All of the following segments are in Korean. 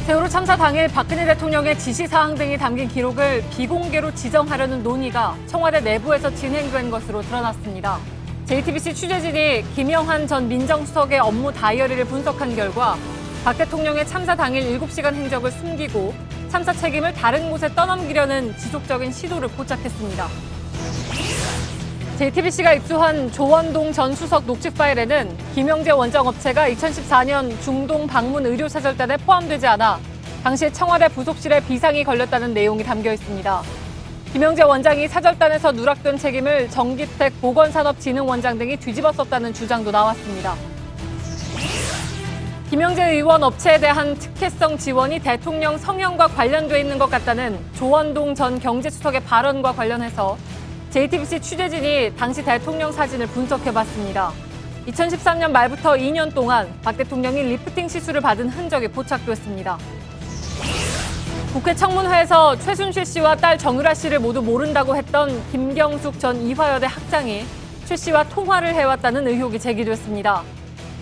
세월호 참사 당일 박근혜 대통령의 지시사항 등이 담긴 기록을 비공개로 지정하려는 논의가 청와대 내부에서 진행된 것으로 드러났습니다. JTBC 취재진이 김영한 전 민정수석의 업무 다이어리를 분석한 결과 박 대통령의 참사 당일 7시간 행적을 숨기고 참사 책임을 다른 곳에 떠넘기려는 지속적인 시도를 포착했습니다. JTBC가 입수한 조원동 전 수석 녹취 파일에는 김영재 원장 업체가 2014년 중동 방문 의료 사절단에 포함되지 않아 당시 청와대 부속실에 비상이 걸렸다는 내용이 담겨 있습니다. 김영재 원장이 사절단에서 누락된 책임을 정기택 보건산업진흥원장 등이 뒤집었었다는 주장도 나왔습니다. 김영재 의원 업체에 대한 특혜성 지원이 대통령 성향과 관련돼 있는 것 같다는 조원동 전 경제수석의 발언과 관련해서 JTBC 취재진이 당시 대통령 사진을 분석해봤습니다. 2013년 말부터 2년 동안 박 대통령이 리프팅 시술을 받은 흔적이 포착됐습니다. 국회 청문회에서 최순실 씨와 딸 정유라 씨를 모두 모른다고 했던 김경숙 전 이화여대 학장이 최 씨와 통화를 해왔다는 의혹이 제기됐습니다.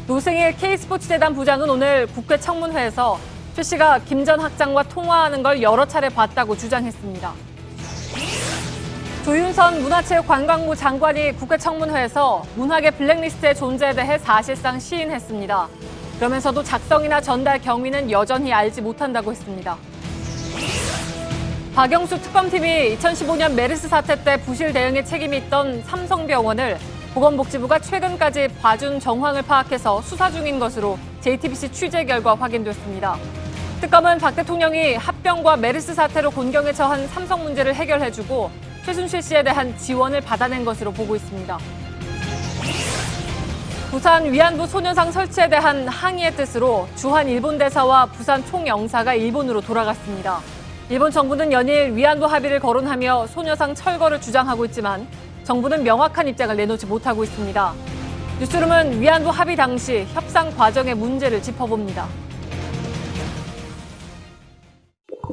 노승일 K스포츠재단 부장은 오늘 국회 청문회에서 최 씨가 김 전 학장과 통화하는 걸 여러 차례 봤다고 주장했습니다. 조윤선 문화체육관광부 장관이 국회 청문회에서 문학의 블랙리스트의 존재에 대해 사실상 시인했습니다. 그러면서도 작성이나 전달 경위는 여전히 알지 못한다고 했습니다. 박영수 특검팀이 2015년 메르스 사태 때 부실 대응에 책임이 있던 삼성병원을 보건복지부가 최근까지 봐준 정황을 파악해서 수사 중인 것으로 JTBC 취재 결과 확인됐습니다. 특검은 박 대통령이 합병과 메르스 사태로 곤경에 처한 삼성 문제를 해결해주고 최순실 씨에 대한 지원을 받아낸 것으로 보고 있습니다. 부산 위안부 소녀상 설치에 대한 항의의 뜻으로 주한 일본 대사와 부산 총영사가 일본으로 돌아갔습니다. 일본 정부는 연일 위안부 합의를 거론하며 소녀상 철거를 주장하고 있지만 정부는 명확한 입장을 내놓지 못하고 있습니다. 뉴스룸은 위안부 합의 당시 협상 과정의 문제를 짚어봅니다.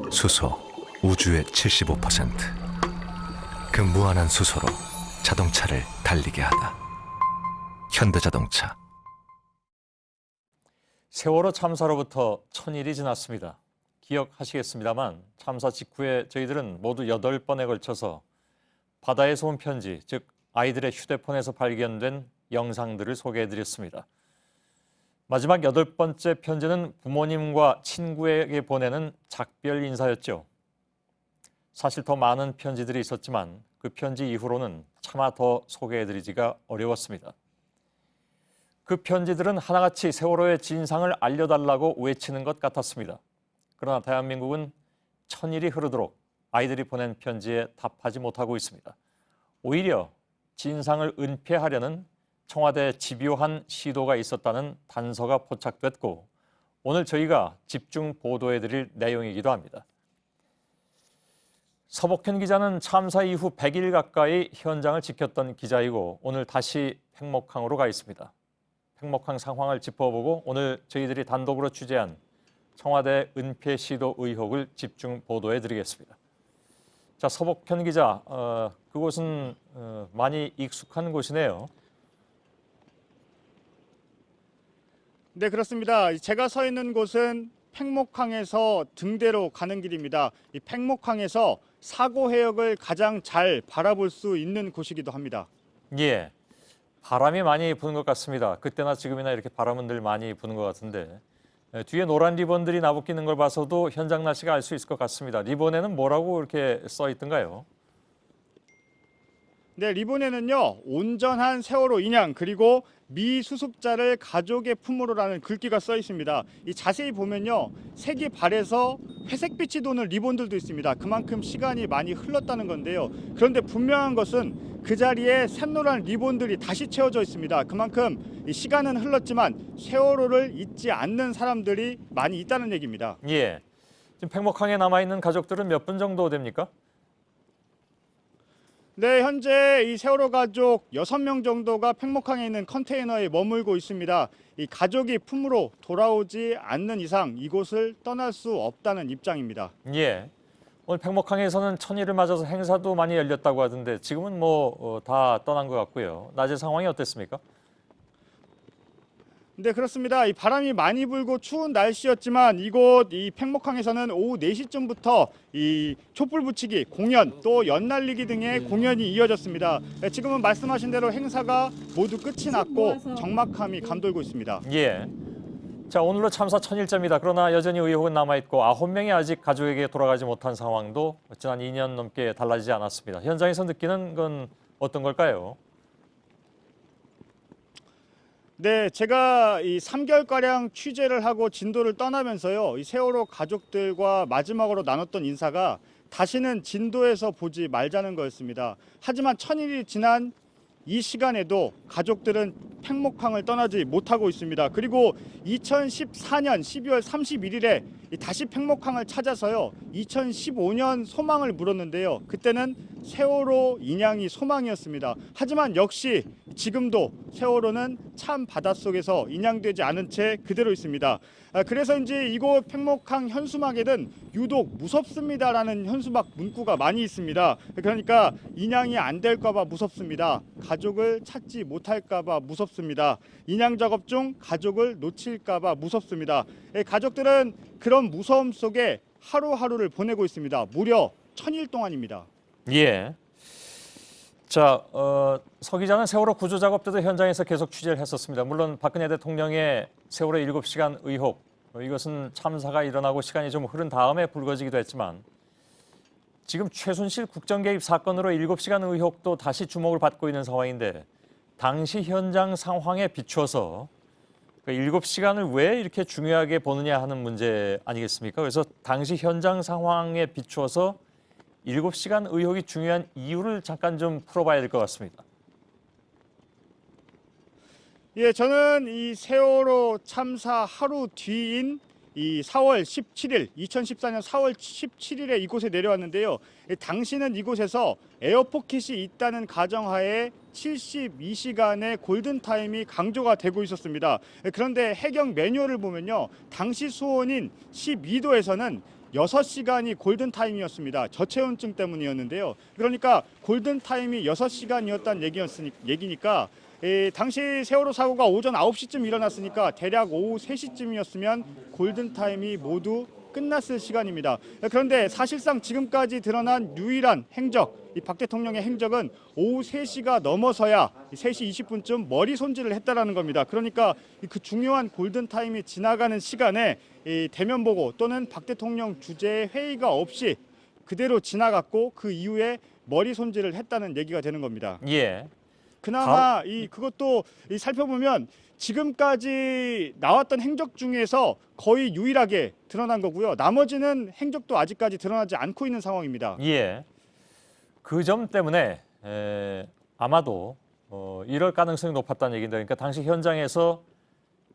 수소, 우주의 75%. 그 무한한 수소로 자동차를 달리게 하다. 현대자동차. 세월호 참사로부터 1000일이 지났습니다. 기억하시겠습니다만 참사 직후에 저희들은 모두 8번에 걸쳐서 바다에서 온 편지, 즉 아이들의 휴대폰에서 발견된 영상들을 소개해드렸습니다. 마지막 8번째 편지는 부모님과 친구에게 보내는 작별 인사였죠. 사실 더 많은 편지들이 있었지만 그 편지 이후로는 차마 더 소개해드리기가 어려웠습니다. 그 편지들은 하나같이 세월호의 진상을 알려달라고 외치는 것 같았습니다. 그러나 대한민국은 1000일이 흐르도록 아이들이 보낸 편지에 답하지 못하고 있습니다. 오히려 진상을 은폐하려는 청와대의 집요한 시도가 있었다는 단서가 포착됐고 오늘 저희가 집중 보도해드릴 내용이기도 합니다. 서복현 기자는 참사 이후 100일 가까이 현장을 지켰던 기자이고 오늘 다시 팽목항으로 가 있습니다. 팽목항 상황을 짚어보고 오늘 저희들이 단독으로 취재한 청와대 은폐 시도 의혹을 집중 보도해드리겠습니다. 자, 서복현 기자, 그곳은 많이 익숙한 곳이네요. 네, 그렇습니다. 제가 서 있는 곳은 팽목항에서 등대로 가는 길입니다. 이 팽목항에서 사고 해역을 가장 잘 바라볼 수 있는 곳이기도 합니다. 예, 바람이 많이 부는 것 같습니다. 그때나 지금이나 이렇게 바람은 늘 많이 부는 것 같은데 뒤에 노란 리본들이 나부끼는 걸 봐서도 현장 날씨가 알 수 있을 것 같습니다. 리본에는 뭐라고 이렇게 써 있던가요? 네, 리본에는요, 온전한 세월호 인양 그리고 미수습자를 가족의 품으로라는 글귀가 써 있습니다. 이 자세히 보면요, 색이 발해서 회색빛이 도는 리본들도 있습니다. 그만큼 시간이 많이 흘렀다는 건데요. 그런데 분명한 것은 그 자리에 샛노란 리본들이 다시 채워져 있습니다. 그만큼 이 시간은 흘렀지만 세월호를 잊지 않는 사람들이 많이 있다는 얘기입니다. 예, 지금 팽목항에 남아있는 가족들은 몇 분 정도 됩니까? 네, 현재 이 세월호 가족 6명 정도가 팽목항에 있는 컨테이너에 머물고 있습니다. 이 가족이 품으로 돌아오지 않는 이상 이곳을 떠날 수 없다는 입장입니다. 예, 오늘 팽목항에서는 1000일을 맞아서 행사도 많이 열렸다고 하던데 지금은 뭐 다 떠난 것 같고요. 낮에 상황이 어땠습니까? 네, 그렇습니다. 이 바람이 많이 불고 추운 날씨였지만 이곳 이 팽목항에서는 오후 4시쯤부터 이 촛불 붙이기 공연 또 연날리기 등의 공연이 이어졌습니다. 네, 지금은 말씀하신 대로 행사가 모두 끝이 났고 적막함이 감돌고 있습니다. 예. 자, 오늘로 참사 1000일째입니다. 그러나 여전히 의혹은 남아있고 9명이 아직 가족에게 돌아가지 못한 상황도 지난 2년 넘게 달라지지 않았습니다. 현장에서 느끼는 건 어떤 걸까요? 네, 제가 이 3개월가량 취재를 하고 진도를 떠나면서요. 이 세월호 가족들과 마지막으로 나눴던 인사가 다시는 진도에서 보지 말자는 거였습니다. 하지만 1000일이 지난 이 시간에도 가족들은 팽목항을 떠나지 못하고 있습니다. 그리고 2014년 12월 31일에 다시 팽목항을 찾아서요. 2015년 소망을 물었는데요. 그때는 세월호 인양이 소망이었습니다. 하지만 역시 지금도 세월호는 참 바닷속에서 인양되지 않은 채 그대로 있습니다. 그래서인지 이곳 팽목항 현수막에는 유독 무섭습니다라는 현수막 문구가 많이 있습니다. 그러니까 인양이 안 될까 봐 무섭습니다. 가족을 찾지 못할까 봐 무섭습니다. 인양 작업 중 가족을 놓칠까 봐 무섭습니다. 가족들은 그런 무서움 속에 하루하루를 보내고 있습니다. 무려 1000일 동안입니다. 예. 자, 서 기자는 세월호 구조 작업 때도 현장에서 계속 취재를 했었습니다. 물론 박근혜 대통령의 세월호 7시간 의혹, 이것은 참사가 일어나고 시간이 좀 흐른 다음에 불거지기도 했지만 지금 최순실 국정 개입 사건으로 7시간 의혹도 다시 주목을 받고 있는 상황인데 당시 현장 상황에 비추어서 그 7시간을 왜 이렇게 중요하게 보느냐 하는 문제 아니겠습니까? 그래서 당시 현장 상황에 비추어서 7시간 의혹이 중요한 이유를 잠깐 좀 풀어봐야 될 것 같습니다. 예, 저는 이 세월호 참사 하루 뒤인 이 4월 17일, 2014년 4월 17일에 이곳에 내려왔는데요. 당시는 이곳에서 에어포켓이 있다는 가정하에 72시간의 골든타임이 강조가 되고 있었습니다. 그런데 해경 매뉴얼을 보면요. 당시 수온인 12도에서는 6시간이 골든타임이었습니다. 저체온증 때문이었는데요. 그러니까 골든타임이 6시간이었다는 얘기니까 당시 세월호 사고가 오전 9시쯤 일어났으니까 대략 오후 3시쯤이었으면 골든타임이 모두 끝났을 시간입니다. 그런데 사실상 지금까지 드러난 유일한 행적, 이 박 대통령의 행적은 오후 3시가 넘어서야 3시 20분쯤 머리 손질을 했다라는 겁니다. 그러니까 그 중요한 골든타임이 지나가는 시간에 이 대면 보고 또는 박 대통령 주재의 회의가 없이 그대로 지나갔고 그 이후에 머리 손질을 했다는 얘기가 되는 겁니다. 예. 그나마 그것도 살펴보면 지금까지 나왔던 행적 중에서 거의 유일하게 드러난 거고요. 나머지는 행적도 아직까지 드러나지 않고 있는 상황입니다. 예. 그 점 때문에 아마도 이럴 가능성이 높았다는 얘기인데, 그러니까 당시 현장에서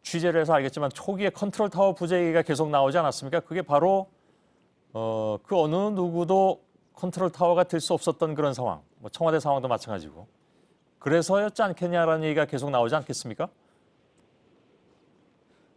취재를 해서 알겠지만 초기에 컨트롤 타워 부재 얘기가 계속 나오지 않았습니까? 그게 바로 그 어느 누구도 컨트롤 타워가 될 수 없었던 그런 상황, 뭐 청와대 상황도 마찬가지고. 그래서였지 않겠냐라는 얘기가 계속 나오지 않겠습니까?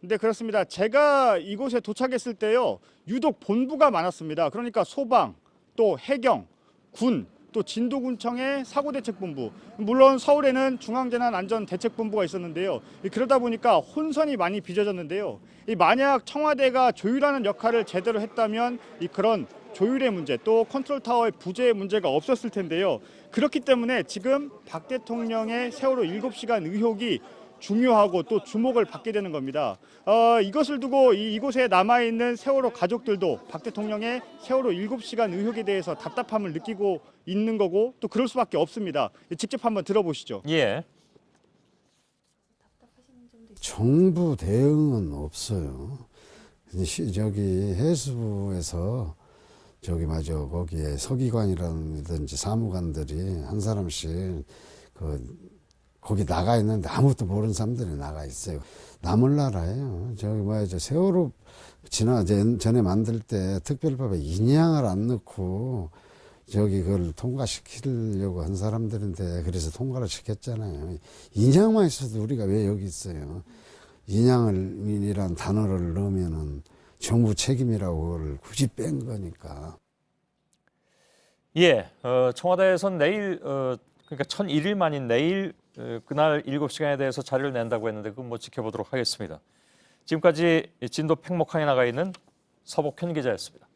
네, 그렇습니다. 제가 이곳에 도착했을 때요. 유독 본부가 많았습니다. 그러니까 소방, 또 해경, 군, 또 진도군청의 사고대책본부. 물론 서울에는 중앙재난안전대책본부가 있었는데요. 그러다 보니까 혼선이 많이 빚어졌는데요. 만약 청와대가 조율하는 역할을 제대로 했다면 그런 조율의 문제 또 컨트롤 타워의 부재의 문제가 없었을 텐데요. 그렇기 때문에 지금 박 대통령의 세월호 7시간 의혹이 중요하고 또 주목을 받게 되는 겁니다. 이것을 두고 이곳에 남아있는 세월호 가족들도 박 대통령의 세월호 7시간 의혹에 대해서 답답함을 느끼고 있는 거고 또 그럴 수밖에 없습니다. 직접 한번 들어보시죠. 예. 정부 대응은 없어요. 저기 해수부에서 거기에 서기관이라든지 사무관들이 한 사람씩 거기 나가 있는데 아무것도 모르는 사람들이 나가 있어요. 남을 나라예요. 세월호 전에 만들 때 특별법에 인양을 안 넣고 그걸 통과시키려고 한 사람들인데 그래서 통과를 시켰잖아요. 인양만 있어도 우리가 왜 여기 있어요? 인양이란 단어를 넣으면은 정부 책임이라고 그걸 굳이 뺀 거니까. 예, 청와대에선 내일 그러니까 1001일 만인 내일 그날 7시간에 대해서 자료를 낸다고 했는데 그건 뭐 지켜보도록 하겠습니다. 지금까지 진도 팽목항에 나가 있는 서복현 기자였습니다.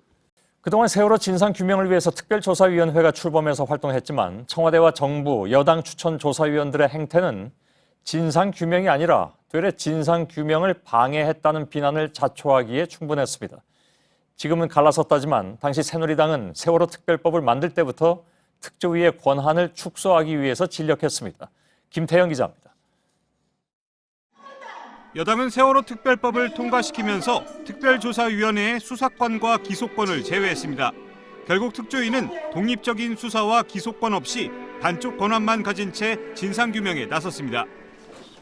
그동안 세월호 진상규명을 위해서 특별조사위원회가 출범해서 활동했지만 청와대와 정부, 여당 추천 조사위원들의 행태는 진상규명이 아니라 되레 진상규명을 방해했다는 비난을 자초하기에 충분했습니다. 지금은 갈라섰다지만 당시 새누리당은 세월호 특별법을 만들 때부터 특조위의 권한을 축소하기 위해서 진력했습니다. 김태영 기자입니다. 여당은 세월호 특별법을 통과시키면서 특별조사위원회의 수사권과 기소권을 제외했습니다. 결국 특조위는 독립적인 수사와 기소권 없이 단쪽 권한만 가진 채 진상규명에 나섰습니다.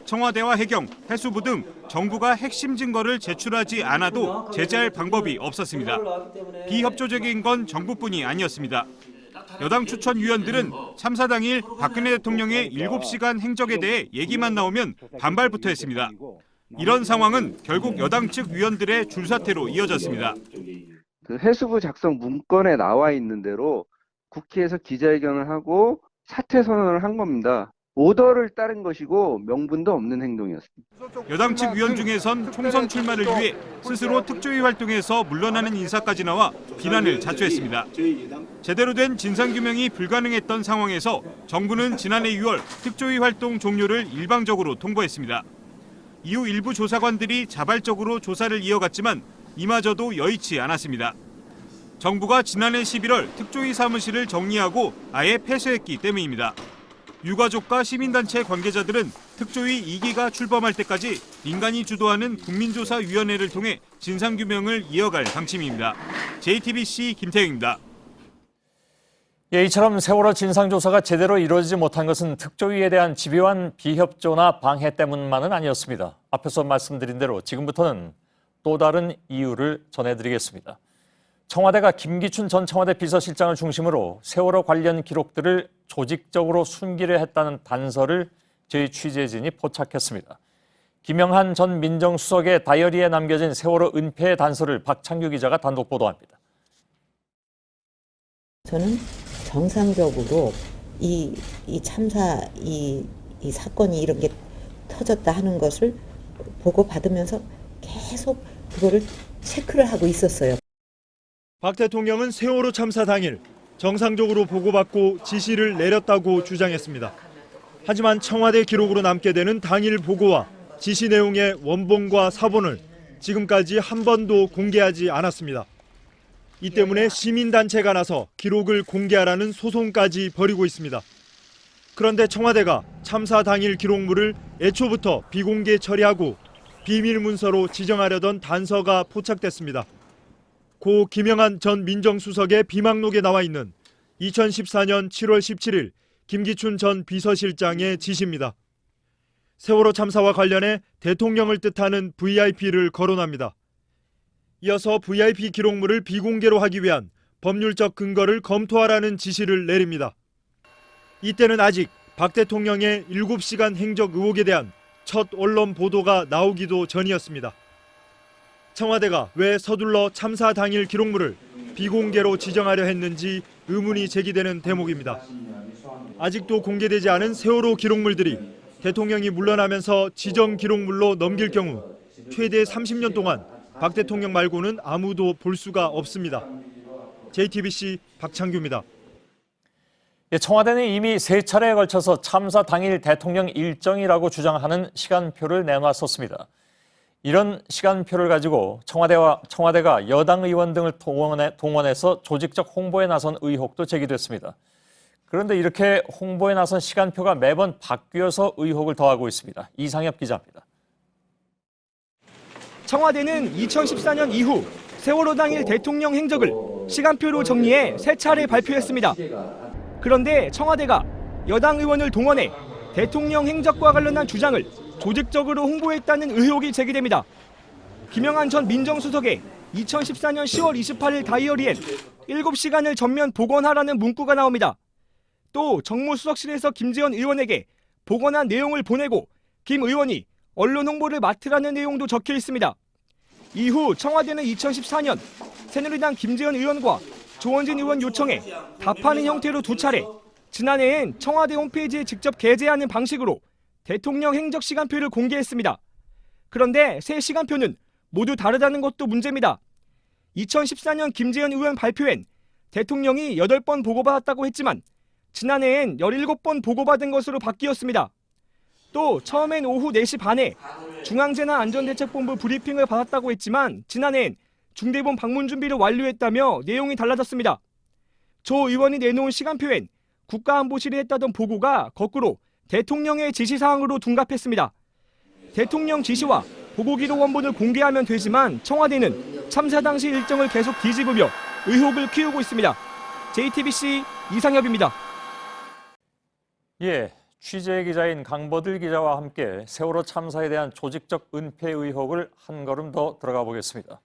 청와대와 해경, 해수부 등 정부가 핵심 증거를 제출하지 않아도 제재할 방법이 없었습니다. 비협조적인 건 정부뿐이 아니었습니다. 여당 추천 위원들은 참사 당일 박근혜 대통령의 7시간 행적에 대해 얘기만 나오면 반발부터 했습니다. 이런 상황은 결국 여당 측 위원들의 줄사태로 이어졌습니다. 그 해수부 작성 문건에 나와 있는 대로 국회에서 기자회견을 하고 사퇴 선언을 한 겁니다. 오더를 따른 것이고 명분도 없는 행동이었습니다. 여당 측 위원 중에선 총선 출마를 위해 스스로 특조위 활동에서 물러나는 인사까지 나와 비난을 자초했습니다. 제대로 된 진상규명이 불가능했던 상황에서 정부는 지난해 6월 특조위 활동 종료를 일방적으로 통보했습니다. 이후 일부 조사관들이 자발적으로 조사를 이어갔지만 이마저도 여의치 않았습니다. 정부가 지난해 11월 특조위 사무실을 정리하고 아예 폐쇄했기 때문입니다. 유가족과 시민단체 관계자들은 특조위 2기가 출범할 때까지 민간이 주도하는 국민조사위원회를 통해 진상규명을 이어갈 방침입니다. JTBC 김태영입니다. 이처럼 세월호 진상조사가 제대로 이루어지지 못한 것은 특조위에 대한 집요한 비협조나 방해 때문만은 아니었습니다. 앞에서 말씀드린 대로 지금부터는 또 다른 이유를 전해드리겠습니다. 청와대가 김기춘 전 청와대 비서실장을 중심으로 세월호 관련 기록들을 조직적으로 숨기려 했다는 단서를 저희 취재진이 포착했습니다. 김영한 전 민정수석의 다이어리에 남겨진 세월호 은폐의 단서를 박창규 기자가 단독 보도합니다. 저는 정상적으로 이 참사 이 사건이 이렇게 터졌다 하는 것을 보고받으면서 계속 그거를 체크를 하고 있었어요. 박 대통령은 세월호 참사 당일 정상적으로 보고받고 지시를 내렸다고 주장했습니다. 하지만 청와대 기록으로 남게 되는 당일 보고와 지시 내용의 원본과 사본을 지금까지 한 번도 공개하지 않았습니다. 이 때문에 시민단체가 나서 기록을 공개하라는 소송까지 벌이고 있습니다. 그런데 청와대가 참사 당일 기록물을 애초부터 비공개 처리하고 비밀 문서로 지정하려던 단서가 포착됐습니다. 고 김영한 전 민정수석의 비망록에 나와 있는 2014년 7월 17일 김기춘 전 비서실장의 지시입니다. 세월호 참사와 관련해 대통령을 뜻하는 VIP를 거론합니다. 이어서 VIP 기록물을 비공개로 하기 위한 법률적 근거를 검토하라는 지시를 내립니다. 이때는 아직 박 대통령의 7시간 행적 의혹에 대한 첫 언론 보도가 나오기도 전이었습니다. 청와대가 왜 서둘러 참사 당일 기록물을 비공개로 지정하려 했는지 의문이 제기되는 대목입니다. 아직도 공개되지 않은 세월호 기록물들이 대통령이 물러나면서 지정 기록물로 넘길 경우 최대 30년 동안 박 대통령 말고는 아무도 볼 수가 없습니다. JTBC 박창규입니다. 청와대는 이미 3차례에 걸쳐서 참사 당일 대통령 일정이라고 주장하는 시간표를 내놨었습니다. 이런 시간표를 가지고 청와대가 여당 의원 등을 동원해서 조직적 홍보에 나선 의혹도 제기됐습니다. 그런데 이렇게 홍보에 나선 시간표가 매번 바뀌어서 의혹을 더하고 있습니다. 이상엽 기자입니다. 청와대는 2014년 이후 세월호 당일 대통령 행적을 시간표로 정리해 3차례 발표했습니다. 그런데 청와대가 여당 의원을 동원해 대통령 행적과 관련한 주장을 조직적으로 홍보했다는 의혹이 제기됩니다. 김영한 전 민정수석의 2014년 10월 28일 다이어리엔 7시간을 전면 복원하라는 문구가 나옵니다. 또 정무수석실에서 김재원 의원에게 복원한 내용을 보내고 김 의원이 언론 홍보를 맡으라는 내용도 적혀 있습니다. 이후 청와대는 2014년 새누리당 김재원 의원과 조원진 의원 요청에 답하는 형태로 2차례, 지난해엔 청와대 홈페이지에 직접 게재하는 방식으로 대통령 행적 시간표를 공개했습니다. 그런데 새 시간표는 모두 다르다는 것도 문제입니다. 2014년 김재현 의원 발표엔 대통령이 8번 보고받았다고 했지만 지난해엔 17번 보고받은 것으로 바뀌었습니다. 또 처음엔 오후 4시 반에 중앙재난안전대책본부 브리핑을 받았다고 했지만 지난해엔 중대본 방문 준비를 완료했다며 내용이 달라졌습니다. 조 의원이 내놓은 시간표엔 국가안보실이 했다던 보고가 거꾸로 대통령의 지시사항으로 둔갑했습니다. 대통령 지시와 보고기록 원본을 공개하면 되지만 청와대는 참사 당시 일정을 계속 뒤집으며 의혹을 키우고 있습니다. JTBC 이상엽입니다. 예, 취재 기자인 강버들 기자와 함께 세월호 참사에 대한 조직적 은폐 의혹을 한 걸음 더 들어가 보겠습니다.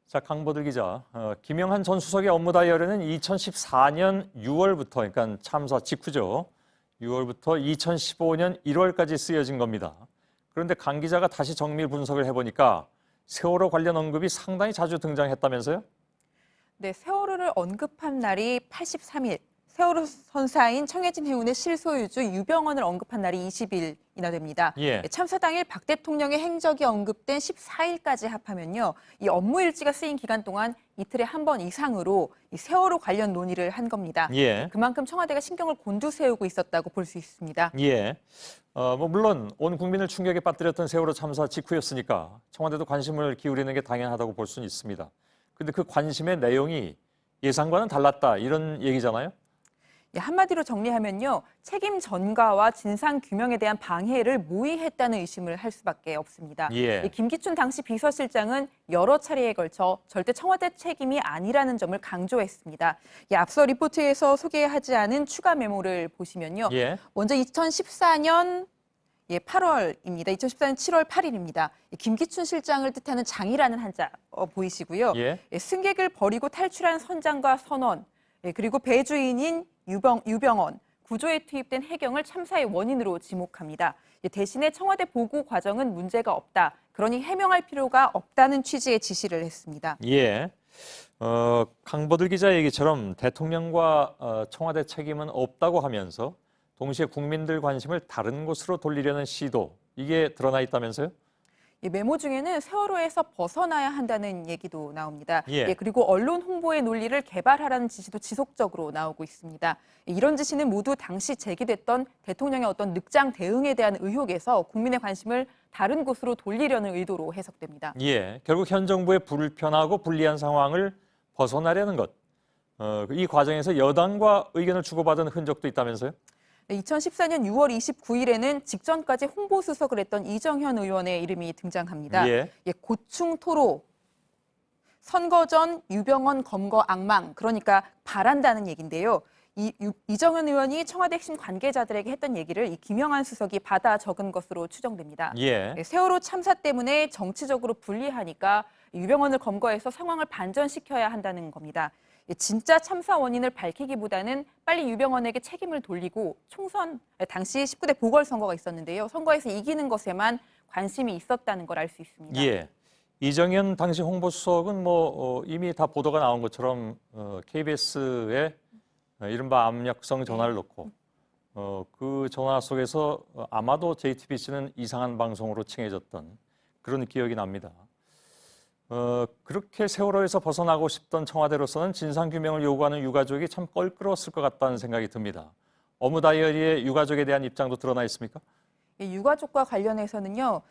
자, 강버들 기자, 김영한 전 수석의 업무 다이어리는 2014년 6월부터, 그러니까 참사 직후죠. 6월부터 2015년 1월까지 쓰여진 겁니다. 그런데 강 기자가 다시 정밀 분석을 해보니까 세월호 관련 언급이 상당히 자주 등장했다면서요? 네, 세월호를 언급한 날이 83일, 세월호 선사인 청해진 해운의 실소유주 유병언을 언급한 날이 20일이나 됩니다. 예. 참사 당일 박 대통령의 행적이 언급된 14일까지 합하면요, 이 업무 일지가 쓰인 기간 동안 이틀에 한 번 이상으로 이 세월호 관련 논의를 한 겁니다. 예. 그만큼 청와대가 신경을 곤두세우고 있었다고 볼 수 있습니다. 예. 물론 온 국민을 충격에 빠뜨렸던 세월호 참사 직후였으니까 청와대도 관심을 기울이는 게 당연하다고 볼 수는 있습니다. 근데 그 관심의 내용이 예상과는 달랐다, 이런 얘기잖아요? 예, 한마디로 정리하면요, 책임 전가와 진상 규명에 대한 방해를 모의했다는 의심을 할 수밖에 없습니다. 예. 김기춘 당시 비서실장은 여러 차례에 걸쳐 절대 청와대 책임이 아니라는 점을 강조했습니다. 앞서 리포트에서 소개하지 않은 추가 메모를 보시면요, 예. 먼저 2014년 8월입니다. 2014년 7월 8일입니다. 김기춘 실장을 뜻하는 장이라는 한자 보이시고요. 예. 승객을 버리고 탈출한 선장과 선원, 그리고 배주인인 유병언, 구조에 투입된 해경을 참사의 원인으로 지목합니다. 대신에 청와대 보고 과정은 문제가 없다. 그러니 해명할 필요가 없다는 취지의 지시를 했습니다. 예. 강버들 기자 얘기처럼 대통령과 청와대 책임은 없다고 하면서 동시에 국민들 관심을 다른 곳으로 돌리려는 시도, 이게 드러나 있다면서요? 메모 중에는 세월호에서 벗어나야 한다는 얘기도 나옵니다. 예. 그리고 언론 홍보의 논리를 개발하라는 지시도 지속적으로 나오고 있습니다. 이런 지시는 모두 당시 제기됐던 대통령의 어떤 늑장 대응에 대한 의혹에서 국민의 관심을 다른 곳으로 돌리려는 의도로 해석됩니다. 예. 결국 현 정부의 불편하고 불리한 상황을 벗어나려는 것. 이 과정에서 여당과 의견을 주고받은 흔적도 있다면서요? 2014년 6월 29일에는 직전까지 홍보수석을 했던 이정현 의원의 이름이 등장합니다. 예. 고충 토로, 선거 전 유병언 검거 악망, 그러니까 바란다는 얘기인데요. 이정현 의원이 청와대 핵심 관계자들에게 했던 얘기를 이 김영한 수석이 받아 적은 것으로 추정됩니다. 예. 세월호 참사 때문에 정치적으로 불리하니까 유병언을 검거해서 상황을 반전시켜야 한다는 겁니다. 진짜 참사 원인을 밝히기보다는 빨리 유병언에게 책임을 돌리고 총선, 당시 19대 보궐선거가 있었는데요. 선거에서 이기는 것에만 관심이 있었다는 걸 알 수 있습니다. 예. 이정현 당시 홍보수석은 이미 다 보도가 나온 것처럼 KBS에 이른바 압력성 전화를 놓고 그 전화 속에서 아마도 JTBC는 이상한 방송으로 칭해졌던 그런 기억이 납니다. 그렇게 세월호에서 벗어나고 싶던 청와대로서는 진상규명을 요구하는 유가족이 참 껄끄러웠을 것 같다는 생각이 듭니다. 업무 다이어리에 유가족에 대한 입장도 드러나 있습니까? 유가족과 관련해서는요,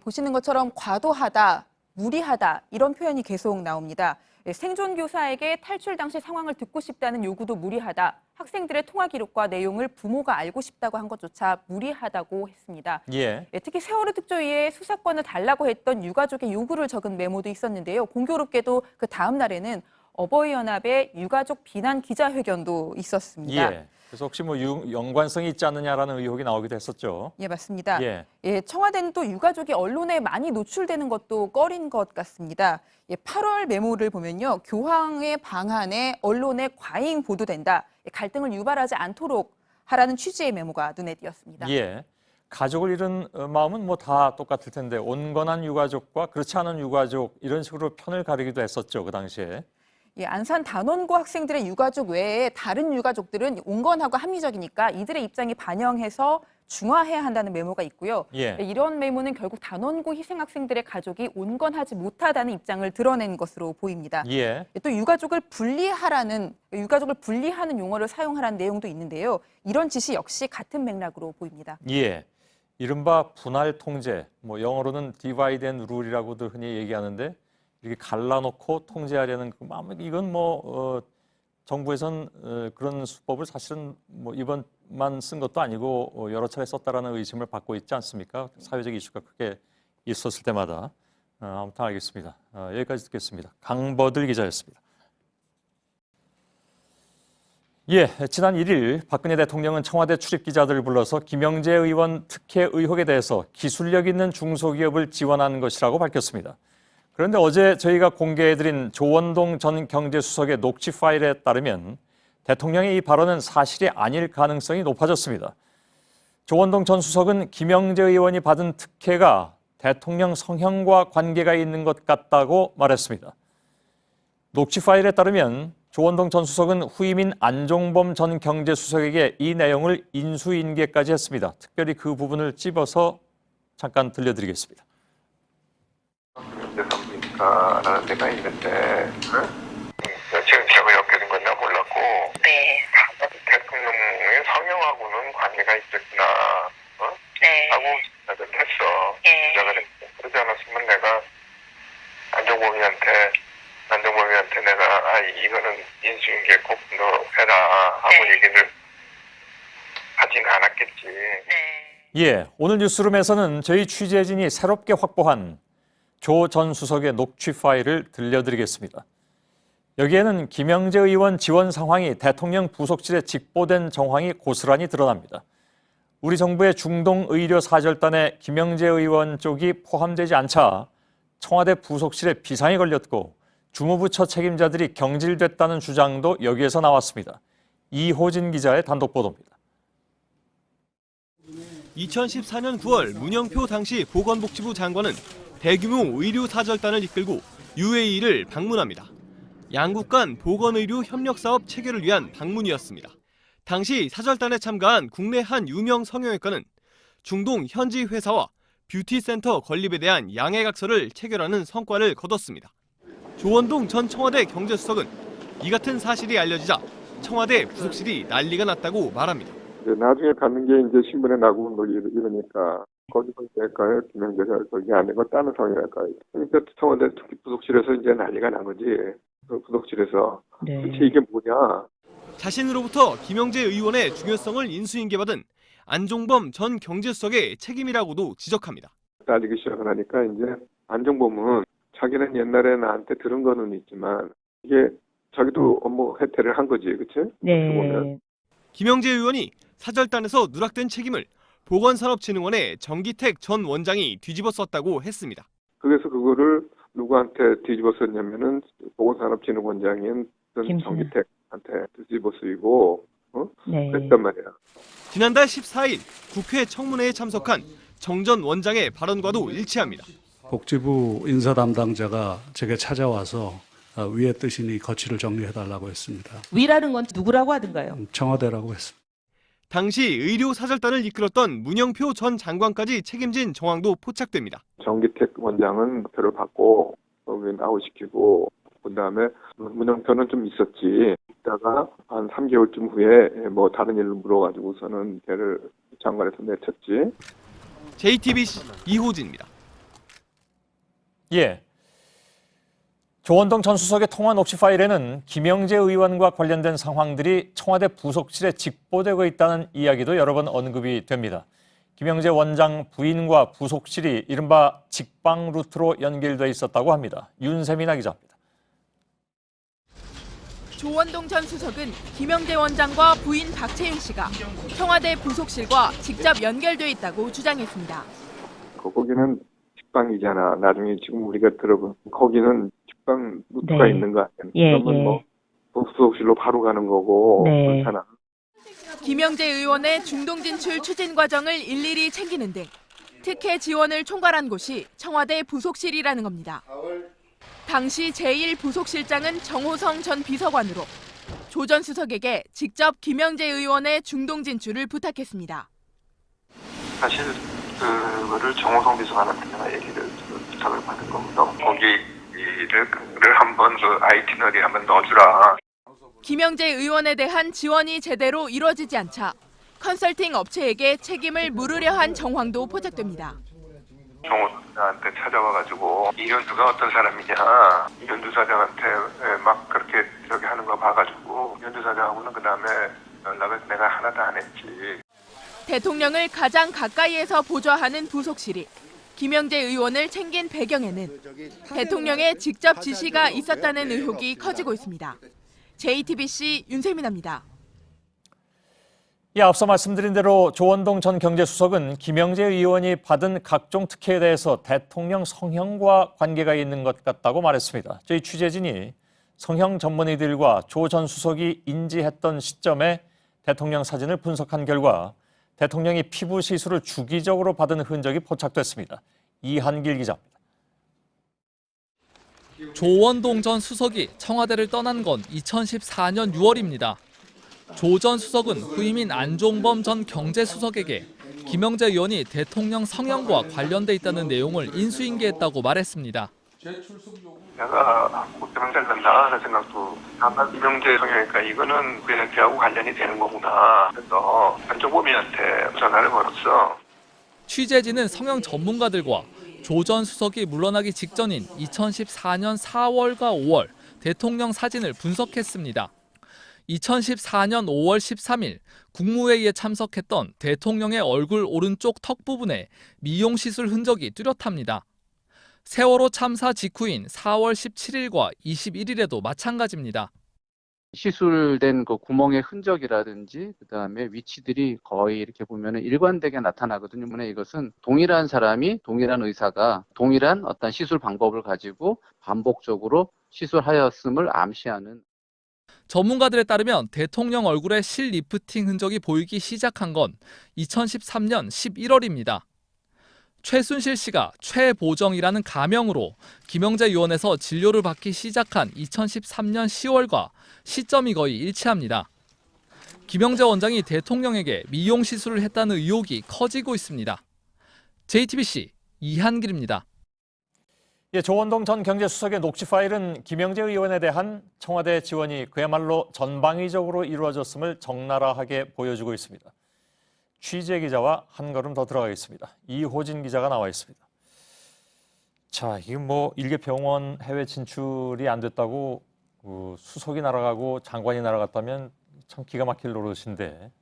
보시는 것처럼 과도하다, 무리하다 이런 표현이 계속 나옵니다. 생존 교사에게 탈출 당시 상황을 듣고 싶다는 요구도 무리하다. 학생들의 통화 기록과 내용을 부모가 알고 싶다고 한 것조차 무리하다고 했습니다. 예. 특히 세월호 특조위에 수사권을 달라고 했던 유가족의 요구를 적은 메모도 있었는데요. 공교롭게도 그 다음 날에는 어버이연합의 유가족 비난 기자회견도 있었습니다. 예. 그래서 혹시 연관성이 있지 않느냐라는 의혹이 나오기도 했었죠. 예, 맞습니다. 예. 청와대는 또 유가족이 언론에 많이 노출되는 것도 꺼린 것 같습니다. 8월 메모를 보면요, 교황의 방한에 언론에 과잉 보도된다. 갈등을 유발하지 않도록 하라는 취지의 메모가 눈에 띄었습니다. 예. 가족을 잃은 마음은 다 똑같을 텐데 온건한 유가족과 그렇지 않은 유가족 이런 식으로 편을 가리기도 했었죠, 그 당시에. 예, 안산 단원고 학생들의 유가족 외에 다른 유가족들은 온건하고 합리적이니까 이들의 입장이 반영해서 중화해야 한다는 메모가 있고요. 예. 이런 메모는 결국 단원고 희생 학생들의 가족이 온건하지 못하다는 입장을 드러낸 것으로 보입니다. 예. 또 유가족을 분리하는 용어를 사용하라는 내용도 있는데요. 이런 지시 역시 같은 맥락으로 보입니다. 예. 이른바 분할 통제, 뭐 영어로는 divide and rule이라고도 흔히 얘기하는데 이렇게 갈라놓고 통제하려는 이건 정부에선 그런 수법을 사실은 뭐 이번만 쓴 것도 아니고 여러 차례 썼다라는 의심을 받고 있지 않습니까? 사회적 이슈가 크게 있었을 때마다. 아무튼 알겠습니다. 여기까지 듣겠습니다. 강버들 기자였습니다. 예, 지난 1일 박근혜 대통령은 청와대 출입 기자들을 불러서 김영재 의원 특혜 의혹에 대해서 기술력 있는 중소기업을 지원하는 것이라고 밝혔습니다. 그런데 어제 저희가 공개해드린 조원동 전 경제수석의 녹취 파일에 따르면 대통령의 이 발언은 사실이 아닐 가능성이 높아졌습니다. 조원동 전 수석은 김영재 의원이 받은 특혜가 대통령 성형과 관계가 있는 것 같다고 말했습니다. 녹취 파일에 따르면 조원동 전 수석은 후임인 안종범 전 경제수석에게 이 내용을 인수인계까지 했습니다. 특별히 그 부분을 찝어서 잠깐 들려드리겠습니다. 라는 데가 있는데 지금 제가 엮여진 건 내가 몰랐고 대통령의 성형하고는 관계가 있겠구나 하고 생각을 했어. 시작을 했어. 그러지 않았으면 내가 안종범이한테 내가 이거는 인수인계 꼭 너 해라 하고 얘기를 하진 않았겠지. 예, 오늘 뉴스룸에서는 저희 취재진이 새롭게 확보한 조 전 수석의 녹취 파일을 들려드리겠습니다. 여기에는 김영재 의원 지원 상황이 대통령 부속실에 직보된 정황이 고스란히 드러납니다. 우리 정부의 중동 의료 사절단에 김영재 의원 쪽이 포함되지 않자 청와대 부속실에 비상이 걸렸고 주무부처 책임자들이 경질됐다는 주장도 여기에서 나왔습니다. 이호진 기자의 단독 보도입니다. 2014년 9월 문영표 당시 보건복지부 장관은 대규모 의료 사절단을 이끌고 UAE를 방문합니다. 양국 간 보건의료 협력사업 체결을 위한 방문이었습니다. 당시 사절단에 참가한 국내 한 유명 성형외과는 중동 현지 회사와 뷰티센터 건립에 대한 양해각서를 체결하는 성과를 거뒀습니다. 조원동 전 청와대 경제수석은 이 같은 사실이 알려지자 청와대 부속실이 난리가 났다고 말합니다. 나중에 가는 게 이제 신문에 나고 뭐 이러니까 거기 될까요? 김영재가 거기 아니고 다른 성형외과에. 그러니까 청와대 특히 부속실에서 이제 난리가 난 거지. 그 부속실에서 도대체 이게 뭐냐. 자신으로부터 김영재 의원의 중요성을 인수인계받은 안종범 전 경제수석의 책임이라고도 지적합니다. 따지기 시작을 하니까 이제 안종범은 자기는 옛날에 나한테 들은 거는 있지만 이게 자기도 업무 혜택을 한 거지, 그렇지? 네. 김영재 의원이 사절단에서 누락된 책임을 보건산업진흥원의 정기택 전 원장이 뒤집어 썼다고 했습니다. 그래서 그거를 누구한테 뒤집어 썼냐면은 보건산업진흥원장인 정기택한테 뒤집어 쓰이고 그랬단 말이야. 지난달 14일 국회 청문회에 참석한 정 전 원장의 발언과도 일치합니다. 복지부 인사 담당자가 제게 찾아와서 위의 뜻이니 거취를 정리해달라고 했습니다. 위라는 건 누구라고 하던가요? 청와대라고 했습니다. 당시 의료 사절단을 이끌었던 문영표 전 장관까지 책임진 정황도 포착됩니다. 정기택 원장은 표를 받고 아웃시키고 그다음에 문영표는 좀 있었지. 있다가 한 3개월쯤 후에 뭐 다른 일을 물어가지고서는 걔를 장관에서 내쳤지. JTBC 이호진입니다. 예. 조원동 전 수석의 통화 녹취 파일에는 김영재 의원과 관련된 상황들이 청와대 부속실에 직보되고 있다는 이야기도 여러 번 언급이 됩니다. 김영재 원장 부인과 부속실이 이른바 직방 루트로 연결돼 있었다고 합니다. 윤세민아 기자입니다. 조원동 전 수석은 김영재 원장과 부인 박채윤 씨가 청와대 부속실과 직접 연결돼 있다고 주장했습니다. 거기는 직방이잖아. 나중에 지금 우리가 들어본 거기는 직방 루트가 있는 거 아니야? 그러면 뭐 부속실로 바로 가는 거고 그렇잖아. 김영재 의원의 중동 진출 추진 과정을 일일이 챙기는 등 특혜 지원을 총괄한 곳이 청와대 부속실이라는 겁니다. 당시 제1부속실장은 정호성 전 비서관으로 조 전 수석에게 직접 김영재 의원의 중동 진출을 부탁했습니다. 사실 그거를 정호성 비서관한테 내가 얘기를 부탁을 받은 겁니다. 거기를 한번 그 아이티너리 한번 넣어주라. 김영재 의원에 대한 지원이 제대로 이루어지지 않자 컨설팅 업체에게 책임을 물으려 한 정황도 포착됩니다. 정호성한테 찾아와가지고 이현주가 어떤 사람이냐, 이현주 사장한테 막 그렇게 저기 하는 거 봐가지고 이현주 사장하고는 그 다음에 연락을 내가 하나도 안 했지. 대통령을 가장 가까이에서 보좌하는 부속실이 김영재 의원을 챙긴 배경에는 대통령의 직접 지시가 있었다는 의혹이 커지고 있습니다. JTBC 윤세민입니다. 앞서 말씀드린 대로 조원동 전 경제수석은 김영재 의원이 받은 각종 특혜에 대해서 대통령 성형과 관계가 있는 것 같다고 말했습니다. 저희 취재진이 성형 전문의들과 조 전 수석이 인지했던 시점에 대통령 사진을 분석한 결과 대통령이 피부 시술을 주기적으로 받은 흔적이 포착됐습니다. 이한길 기자입니다. 조원동 전 수석이 청와대를 떠난 건 2014년 6월입니다. 조 전 수석은 후임인 안종범 전 경제수석에게 김영재 의원이 대통령 성형과 관련돼 있다는 내용을 인수인계했다고 말했습니다. 내가 곧 되면 된다 하는 생각도 아마 김영재 성형이니까 이거는 그냥 걔하고 관련이 되는 거구나. 그래서 안종범이한테 전화를 걸었어. 취재진은 성형 전문가들과 조 전 수석이 물러나기 직전인 2014년 4월과 5월 대통령 사진을 분석했습니다. 2014년 5월 13일 국무회의에 참석했던 대통령의 얼굴 오른쪽 턱 부분에 미용시술 흔적이 뚜렷합니다. 세월호 참사 직후인 4월 17일과 21일에도 마찬가지입니다. 시술된 그 구멍의 흔적이라든지 그다음에 위치들이 거의 이렇게 보면은 일관되게 나타나거든요. 때문에 이것은 동일한 사람이 동일한 의사가 동일한 어떤 시술 방법을 가지고 반복적으로 시술하였음을 암시하는. 전문가들에 따르면 대통령 얼굴에 실리프팅 흔적이 보이기 시작한 건 2013년 11월입니다. 최순실 씨가 최보정이라는 가명으로 김영재 의원에서 진료를 받기 시작한 2013년 10월과 시점이 거의 일치합니다. 김영재 원장이 대통령에게 미용 시술을 했다는 의혹이 커지고 있습니다. JTBC 이한길입니다. 조원동 전 경제수석의 녹취 파일은 김영재 의원에 대한 청와대 지원이 그야말로 전방위적으로 이루어졌음을 적나라하게 보여주고 있습니다. 취재 기자와 한 걸음 더 들어가겠습니다. 이호진 기자가 나와 있습니다. 자, 이게 뭐 일개 병원 해외 진출이 안 됐다고 수석이 날아가고 장관이 날아갔다면 참 기가 막힐 노릇인데,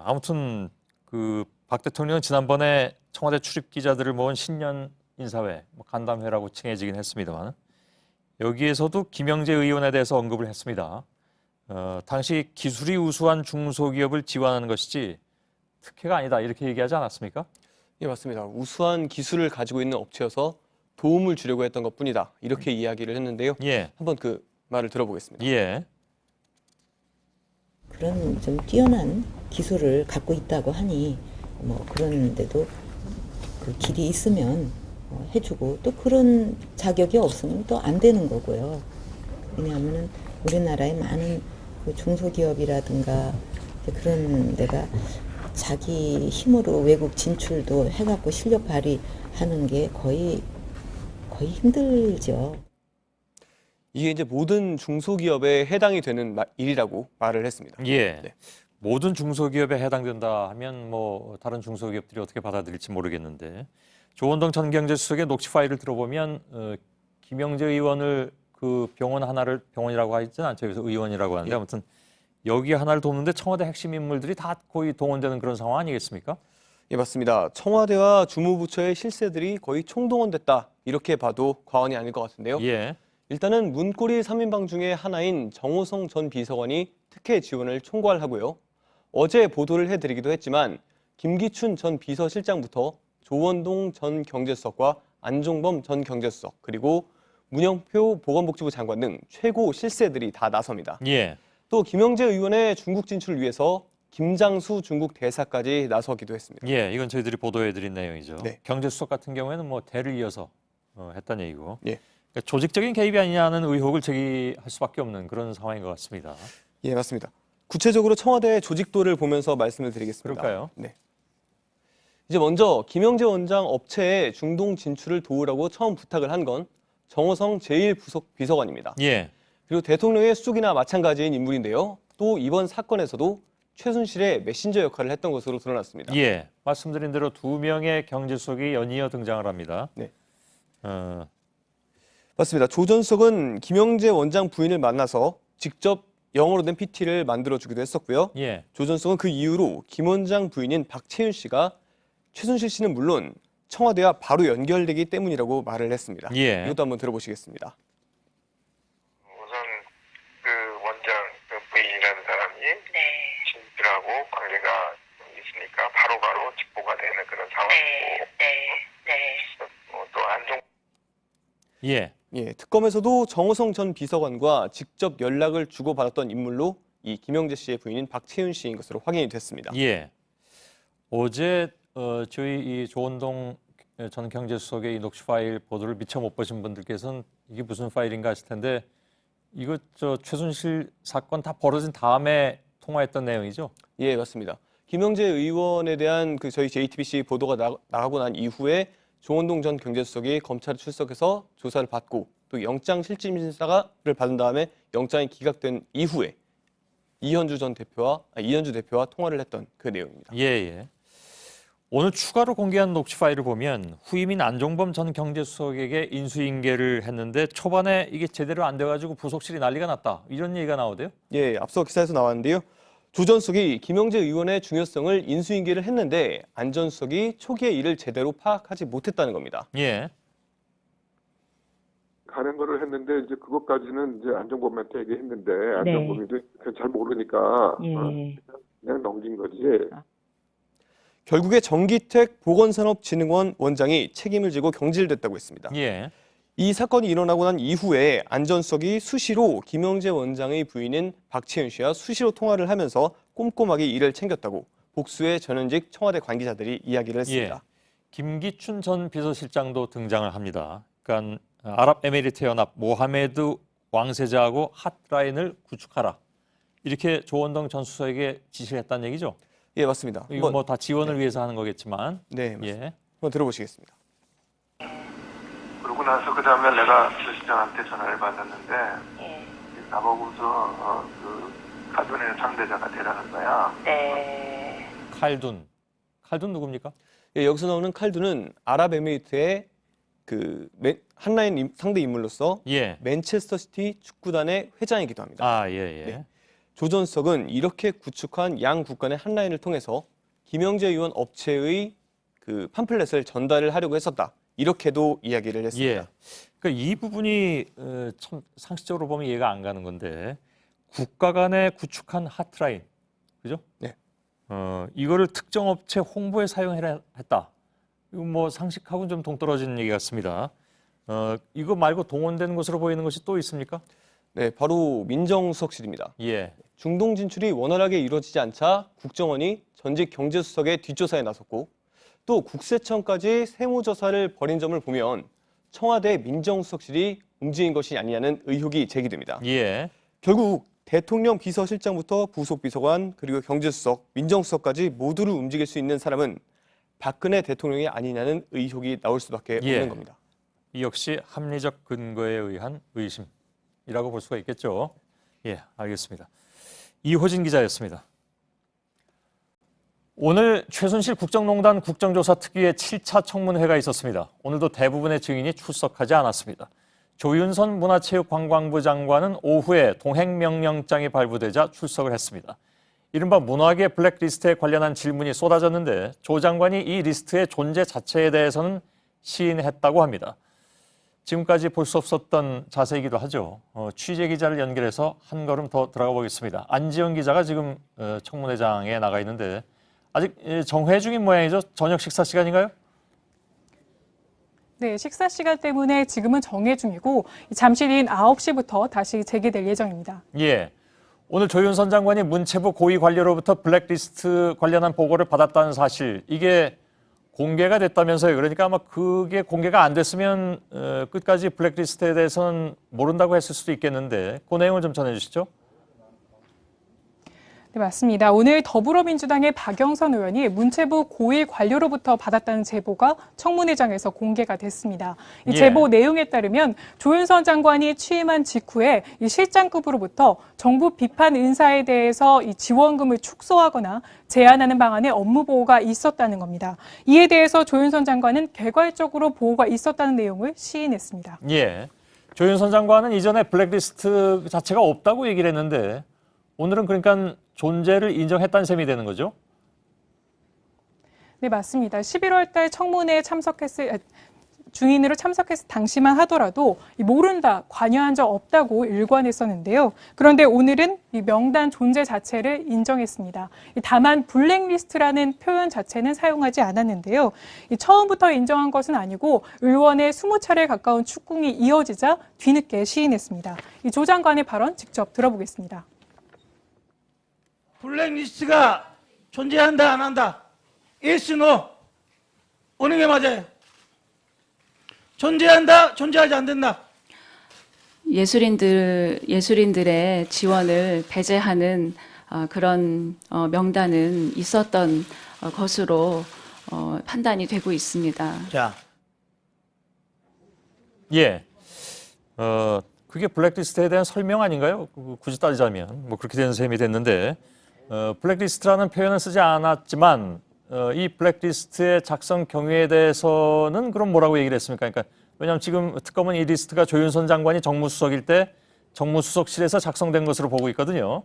아무튼 그 박 대통령은 지난번에 청와대 출입 기자들을 모은 신년 인사회, 간담회라고 칭해지긴 했습니다만 여기에서도 김영재 의원에 대해서 언급을 했습니다. 당시 기술이 우수한 중소기업을 지원하는 것이지 특혜가 아니다 이렇게 얘기하지 않았습니까? 예, 맞습니다. 우수한 기술을 가지고 있는 업체여서 도움을 주려고 했던 것뿐이다 이렇게 이야기를 했는데요. 예. 한번 그 말을 들어보겠습니다. 예. 그런 좀 뛰어난 기술을 갖고 있다고 하니 뭐 그런데도 그 길이 있으면 해주고 또 그런 자격이 없으면 또 안 되는 거고요. 왜냐하면은 우리나라의 많은 그 중소기업이라든가 그런 데가 자기 힘으로 외국 진출도 해갖고 실력 발휘하는 게 거의 힘들죠. 이게 이제 모든 중소기업에 해당이 되는 일이라고 말을 했습니다. 예. 네. 모든 중소기업에 해당된다 하면 뭐 다른 중소기업들이 어떻게 받아들일지 모르겠는데 조원동 전 경제수석의 녹취 파일을 들어보면 김영재 의원을 그 병원 하나를 병원이라고 하지는 않죠. 그래서 의원이라고 하는데 아무튼 여기 하나를 돕는데 청와대 핵심 인물들이 다 거의 동원되는 그런 상황 아니겠습니까? 예, 맞습니다. 청와대와 주무부처의 실세들이 거의 총동원됐다 이렇게 봐도 과언이 아닐 것 같은데요. 예. 일단은 문고리 3인방 중에 하나인 정호성 전 비서관이 특혜 지원을 총괄하고요. 어제 보도를 해드리기도 했지만 김기춘 전 비서실장부터 조원동 전 경제수석과 안종범 전 경제수석 그리고 문영표 보건복지부 장관 등 최고 실세들이 다 나섭니다. 예. 또 김영재 의원의 중국 진출을 위해서 김장수 중국 대사까지 나서기도 했습니다. 예, 이건 저희들이 보도해드린 내용이죠. 네. 경제수석 같은 경우에는 뭐 대를 이어서 했다는 얘기고. 예. 그러니까 조직적인 개입이 아니냐는 의혹을 제기할 수밖에 없는 그런 상황인 것 같습니다. 예, 맞습니다. 구체적으로 청와대의 조직도를 보면서 말씀을 드리겠습니다. 그럴까요? 네. 이제 먼저 김영재 원장 업체에 중동 진출을 도우라고 처음 부탁을 한 건 정호성 제1부속비서관입니다. 예. 그리고 대통령의 수석이나 마찬가지인 인물인데요. 또 이번 사건에서도 최순실의 메신저 역할을 했던 것으로 드러났습니다. 예. 말씀드린 대로 2명의 경제수석이 연이어 등장을 합니다. 네. 맞습니다. 조 전 수석은 김영재 원장 부인을 만나서 직접 영어로 된 PT를 만들어주기도 했었고요. 예. 조 전 수석은 그 이후로 김 원장 부인인 박채윤 씨가 최순실 씨는 물론 청와대와 바로 연결되기 때문이라고 말을 했습니다. 예. 이것도 한번 들어보시겠습니다. 우선 그 원장 그 부인이라는 사람이 진실하고 관계가 있으니까 바로바로 직보가 되는 그런 상황이고 또 안종 예. 예, 특검에서도 정호성 전 비서관과 직접 연락을 주고받았던 인물로 이 김영재 씨의 부인인 박채윤 씨인 것으로 확인이 됐습니다. 예. 어제 저희 이 조원동 전 경제수석의 이 녹취 파일 보도를 미처 못 보신 분들께서는 이게 무슨 파일인가 하실 텐데 이거 최순실 사건 다 벌어진 다음에 통화했던 내용이죠? 예, 맞습니다. 김영재 의원에 대한 그 저희 JTBC 보도가 나가고 난 이후에 조원동 전 경제수석이 검찰에 출석해서 조사를 받고 또 영장실질심사를 받은 다음에 영장이 기각된 이후에 이현주 대표와 통화를 했던 그 내용입니다. 예, 예. 오늘 추가로 공개한 녹취 파일을 보면 후임인 안종범 전 경제수석에게 인수인계를 했는데 초반에 이게 제대로 안 돼가지고 부속실이 난리가 났다. 이런 얘기가 나오대요? 예, 앞서 기사에서 나왔는데요. 조 전 수석이 김영재 의원의 중요성을 인수인계를 했는데 안 전 수석이 초기에 이를 제대로 파악하지 못했다는 겁니다. 예. 가는 거를 했는데 이제 그것까지는 이제 안종범한테 얘기했는데 안종범이도 잘 모르니까 그냥 넘긴 거지. 결국에 정기택 보건산업진흥원 원장이 책임을 지고 경질됐다고 했습니다. 예. 이 사건이 일어나고 난 이후에 안 전 수석이 수시로 김영재 원장의 부인인 박채윤 씨와 수시로 통화를 하면서 꼼꼼하게 일을 챙겼다고 복수의 전현직 청와대 관계자들이 이야기를 했습니다. 예. 김기춘 전 비서실장도 등장을 합니다. 그러니까 아랍에미리트연합 모하메드 왕세자하고 핫라인을 구축하라. 이렇게 조원동 전 수석에게 지시를 했다는 얘기죠? 예, 맞습니다. 이거 뭐 다 지원을 위해서 하는 거겠지만. 네, 예. 한번 들어보시겠습니다. 그러고 나서 그 다음에 내가 조 시장한테 전화를 받았는데 나보고서 그 카드의 상대자가 되라는 거야. 칼둔 누굽니까? 예, 여기서 나오는 칼둔은 아랍에미리트의 그 한라인 상대 인물로서 예. 맨체스터 시티 축구단의 회장이기도 합니다. 아, 예, 예. 네. 조 전 수석은 이렇게 구축한 양 국간의 한라인을 통해서 김영재 의원 업체의 그 팜플렛을 전달을 하려고 했었다. 이렇게도 이야기를 했습니다. 예. 그러니까 이 부분이 참 상식적으로 보면 이해가 안 가는 건데 국가 간에 구축한 핫라인, 그죠? 네. 이거를 특정 업체 홍보에 사용해라 했다. 이거 뭐 상식하고는 좀 동떨어지는 얘기 같습니다. 이거 말고 동원된 것으로 보이는 것이 또 있습니까? 네, 바로 민정수석실입니다. 예. 중동 진출이 원활하게 이루어지지 않자 국정원이 전직 경제수석의 뒷조사에 나섰고 또 국세청까지 세무조사를 벌인 점을 보면 청와대 민정수석실이 움직인 것이 아니냐는 의혹이 제기됩니다. 예. 결국 대통령 비서실장부터 부속비서관 그리고 경제수석, 민정수석까지 모두를 움직일 수 있는 사람은 박근혜 대통령이 아니냐는 의혹이 나올 수밖에 없는 겁니다. 이 역시 합리적 근거에 의한 의심이라고 볼 수가 있겠죠. 예, 알겠습니다. 이호진 기자였습니다. 오늘 최순실 국정농단 국정조사특위의 7차 청문회가 있었습니다. 오늘도 대부분의 증인이 출석하지 않았습니다. 조윤선 문화체육관광부 장관은 오후에 동행명령장이 발부되자 출석을 했습니다. 이른바 문화계 블랙리스트에 관련한 질문이 쏟아졌는데 조 장관이 이 리스트의 존재 자체에 대해서는 시인했다고 합니다. 지금까지 볼 수 없었던 자세이기도 하죠. 취재 기자를 연결해서 한 걸음 더 들어가 보겠습니다. 안지영 기자가 지금 청문회장에 나가 있는데 아직 정회 중인 모양이죠. 저녁 식사 시간인가요? 네, 식사 시간 때문에 지금은 정회 중이고 잠시 뒤인 9시부터 다시 재개될 예정입니다. 예. 오늘 조윤선 장관이 문체부 고위 관료로부터 블랙리스트 관련한 보고를 받았다는 사실, 이게 공개가 됐다면서요. 그러니까 아마 그게 공개가 안 됐으면 끝까지 블랙리스트에 대해서는 모른다고 했을 수도 있겠는데 그 내용을 좀 전해주시죠. 네, 맞습니다. 오늘 더불어민주당의 박영선 의원이 문체부 고위 관료로부터 받았다는 제보가 청문회장에서 공개가 됐습니다. 이 제보 내용에 따르면 조윤선 장관이 취임한 직후에 이 실장급으로부터 정부 비판 인사에 대해서 이 지원금을 축소하거나 제한하는 방안에 업무 보고가 있었다는 겁니다. 이에 대해서 조윤선 장관은 개괄적으로 보고가 있었다는 내용을 시인했습니다. 예, 조윤선 장관은 이전에 블랙리스트 자체가 없다고 얘기를 했는데 오늘은 그러니까 존재를 인정했다는 셈이 되는 거죠? 네, 맞습니다. 11월 달 청문회에 중인으로 참석했을 당시만 하더라도 모른다, 관여한 적 없다고 일관했었는데요. 그런데 오늘은 이 명단 존재 자체를 인정했습니다. 다만 블랙리스트라는 표현 자체는 사용하지 않았는데요. 처음부터 인정한 것은 아니고 의원의 20차례 가까운 축궁이 이어지자 뒤늦게 시인했습니다. 이 조 장관의 발언 직접 들어보겠습니다. 블랙리스트가 존재한다 안 한다? yes, no. 어느 게 맞아요? 존재한다, 존재하지 않는다. 예술인들의 지원을 배제하는 그런 명단은 있었던 것으로 판단이 되고 있습니다. 자, 예, 그게 블랙리스트에 대한 설명 아닌가요? 굳이 따지자면 뭐 그렇게 되는 셈이 됐는데 블랙리스트라는 표현을 쓰지 않았지만 이 블랙리스트의 작성 경위에 대해서는 그럼 뭐라고 얘기를 했습니까? 그러니까 왜냐하면 지금 특검은 이 리스트가 조윤선 장관이 정무수석일 때 정무수석실에서 작성된 것으로 보고 있거든요.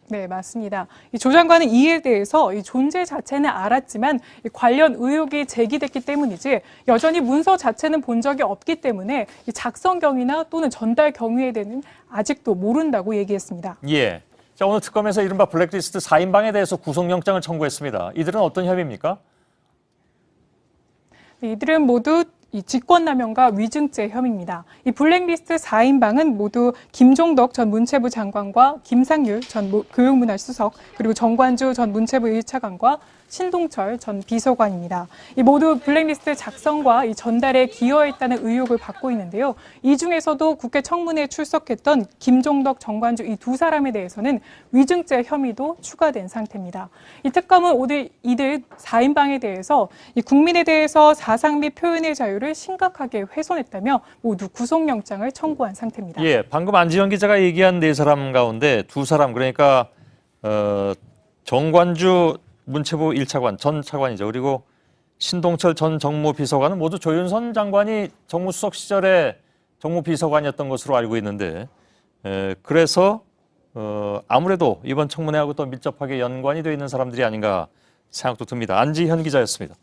네, 맞습니다. 이 조 장관은 이에 대해서 이 존재 자체는 알았지만 이 관련 의혹이 제기됐기 때문이지 여전히 문서 자체는 본 적이 없기 때문에 이 작성 경위나 또는 전달 경위에 대해서는 아직도 모른다고 얘기했습니다. 예. 자, 오늘 특검에서 이른바 블랙리스트 4인방에 대해서 구속영장을 청구했습니다. 이들은 어떤 혐의입니까? 이들은 모두 이 직권남용과 위증죄 혐의입니다. 이 블랙리스트 4인방은 모두 김종덕 전 문체부 장관과 김상률 전 교육문화수석 그리고 정관주 전 문체부 1차관과 신동철 전 비서관입니다. 이 모두 블랙리스트 작성과 이 전달에 기여했다는 의혹을 받고 있는데요. 이 중에서도 국회 청문회에 출석했던 김종덕, 정관주 이 두 사람에 대해서는 위증죄 혐의도 추가된 상태입니다. 이 특검은 오늘 이들 4인방에 대해서 이 국민에 대해서 사상 및 표현의 자유를 심각하게 훼손했다며 모두 구속영장을 청구한 상태입니다. 예, 방금 안지현 기자가 얘기한 네 사람 가운데 두 사람 그러니까 정관주 문체부 1차관 전 차관이죠. 그리고 신동철 전 정무비서관은 모두 조윤선 장관이 정무수석 시절에 정무비서관이었던 것으로 알고 있는데 그래서 아무래도 이번 청문회하고 또 밀접하게 연관이 되어 있는 사람들이 아닌가 생각도 듭니다. 안지현 기자였습니다.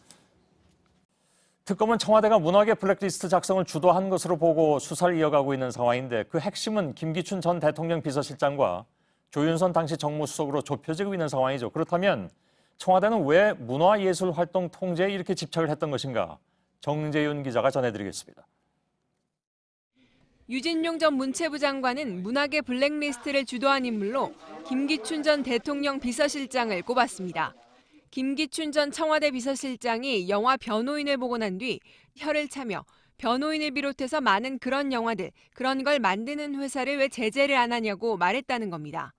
특검은 청와대가 문학의 블랙리스트 작성을 주도한 것으로 보고 수사를 이어가고 있는 상황인데 그 핵심은 김기춘 전 대통령 비서실장과 조윤선 당시 정무수석으로 좁혀지고 있는 상황이죠. 그렇다면 청와대는 왜 문화예술활동 통제에 이렇게 집착을 했던 것인가? 정재윤 기자가 전해드리겠습니다. 유진룡 전 문체부 장관은 문학의 블랙리스트를 주도한 인물로 김기춘 전 대통령 비서실장을 꼽았습니다. 김기춘 전 청와대 비서실장이 영화 변호인을 보고 난 뒤 혀를 차며 변호인을 비롯해서 많은 그런 영화들, 그런 걸 만드는 회사를 왜 제재를 안 하냐고 말했다는 겁니다.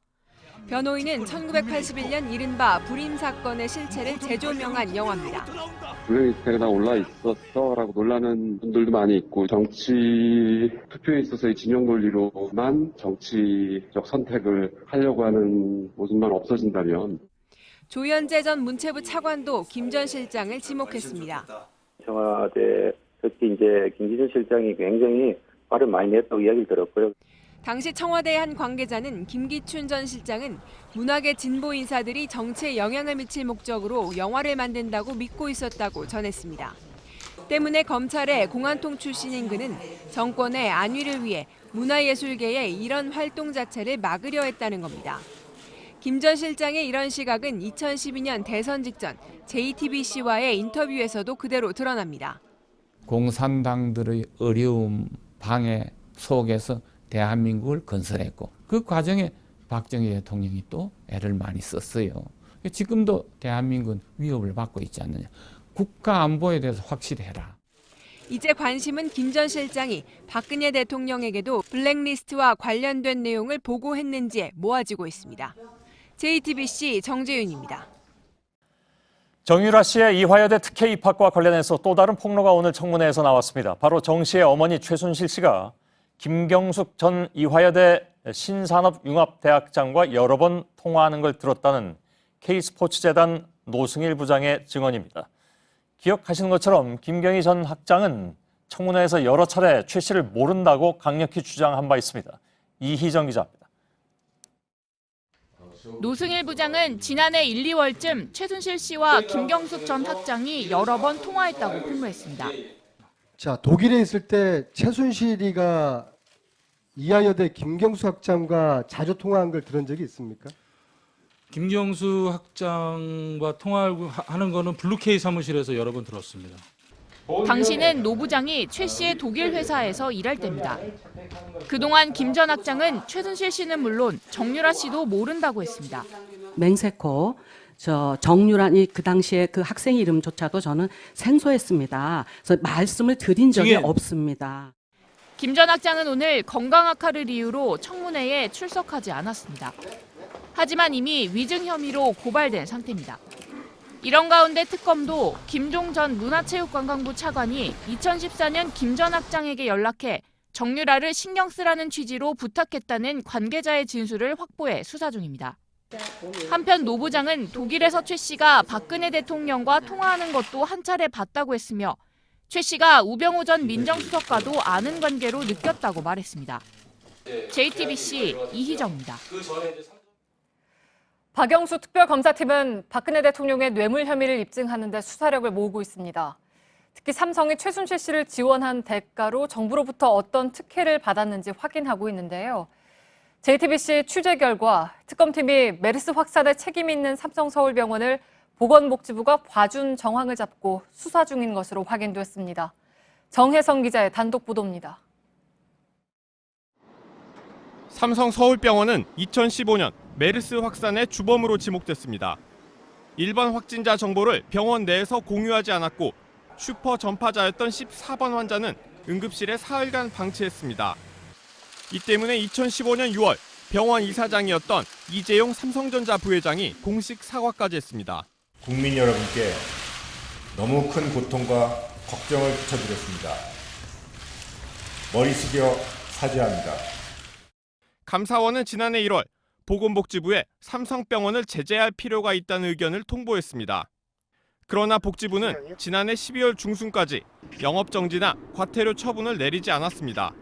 변호인은 1981년 이른바 불임 사건의 실체를 재조명한 영화입니다. 블랙리스트에 다 올라 있었어라고 놀라는 분들도 많이 있고 정치 투표에 있어서의 진영 논리로만 정치적 선택을 하려고 하는 모습만 없어진다면 조현재 전 문체부 차관도 김 전 실장을 지목했습니다. 청와대 특히 이제 김기춘 실장이 굉장히 화를 많이 냈다고 이야기를 들었고요. 당시 청와대의 한 관계자는 김기춘 전 실장은 문학의 진보 인사들이 정치에 영향을 미칠 목적으로 영화를 만든다고 믿고 있었다고 전했습니다. 때문에 검찰의 공안통 출신인 그는 정권의 안위를 위해 문화예술계의 이런 활동 자체를 막으려 했다는 겁니다. 김 전 실장의 이런 시각은 2012년 대선 직전 JTBC와의 인터뷰에서도 그대로 드러납니다. 공산당들의 어려움, 방해 속에서 대한민국을 건설했고 그 과정에 박정희 대통령이 또 애를 많이 썼어요. 지금도 대한민국은 위협을 받고 있지 않느냐. 국가 안보에 대해서 확실히 해라. 이제 관심은 김 전 실장이 박근혜 대통령에게도 블랙리스트와 관련된 내용을 보고했는지에 모아지고 있습니다. JTBC 정재윤입니다. 정유라 씨의 이화여대 특혜 입학과 관련해서 또 다른 폭로가 오늘 청문회에서 나왔습니다. 바로 정 씨의 어머니 최순실 씨가 김경숙 전 이화여대 신산업융합대학장과 여러 번 통화하는 걸 들었다는 K스포츠재단 노승일 부장의 증언입니다. 기억하시는 것처럼 김경희 전 학장은 청문회에서 여러 차례 최 씨를 모른다고 강력히 주장한 바 있습니다. 이희정 기자입니다. 노승일 부장은 지난해 1, 2월쯤 최순실 씨와 김경숙 전 학장이 여러 번 통화했다고 폭로했습니다. 자, 독일에 있을 때 최순실이가 이화여대 김경수 학장과 자주 통화한 걸 들은 적이 있습니까? 김경수 학장과 통화하는 거는 블루케이 사무실에서 여러 번 들었습니다. 당시는 노 부장이 최 씨의 독일 회사에서 일할 때입니다. 그동안 김 전 학장은 최순실 씨는 물론 정유라 씨도 모른다고 했습니다. 맹세코 정유란이 그 당시에 그 학생 이름조차도 저는 생소했습니다. 그래서 말씀을 드린 적이 없습니다. 김 전 학장은 오늘 건강 악화를 이유로 청문회에 출석하지 않았습니다. 하지만 이미 위증 혐의로 고발된 상태입니다. 이런 가운데 특검도 김종 전 문화체육관광부 차관이 2014년 김 전 학장에게 연락해 정유라를 신경 쓰라는 취지로 부탁했다는 관계자의 진술을 확보해 수사 중입니다. 한편 노 부장은 독일에서 최 씨가 박근혜 대통령과 통화하는 것도 한 차례 봤다고 했으며 최 씨가 우병우 전 민정수석과도 아는 관계로 느꼈다고 말했습니다. JTBC 이희정입니다. 박영수 특별검사팀은 박근혜 대통령의 뇌물 혐의를 입증하는 데 수사력을 모으고 있습니다. 특히 삼성이 최순실 씨를 지원한 대가로 정부로부터 어떤 특혜를 받았는지 확인하고 있는데요. JTBC 취재 결과 특검팀이 메르스 확산에 책임 있는 삼성서울병원을 보건복지부가 봐준 정황을 잡고 수사 중인 것으로 확인됐습니다. 정혜성 기자의 단독 보도입니다. 삼성서울병원은 2015년 메르스 확산의 주범으로 지목됐습니다. 일반 확진자 정보를 병원 내에서 공유하지 않았고 슈퍼 전파자였던 14번 환자는 응급실에 사흘간 방치했습니다. 이 때문에 2015년 6월 병원 이사장이었던 이재용 삼성전자 부회장이 공식 사과까지 했습니다. 국민 여러분께 너무 큰 고통과 걱정을 끼쳐드렸습니다. 머리 숙여 사죄합니다. 감사원은 지난해 1월 보건복지부에 삼성병원을 제재할 필요가 있다는 의견을 통보했습니다. 그러나 복지부는 지난해 12월 중순까지 영업정지나 과태료 처분을 내리지 않았습니다.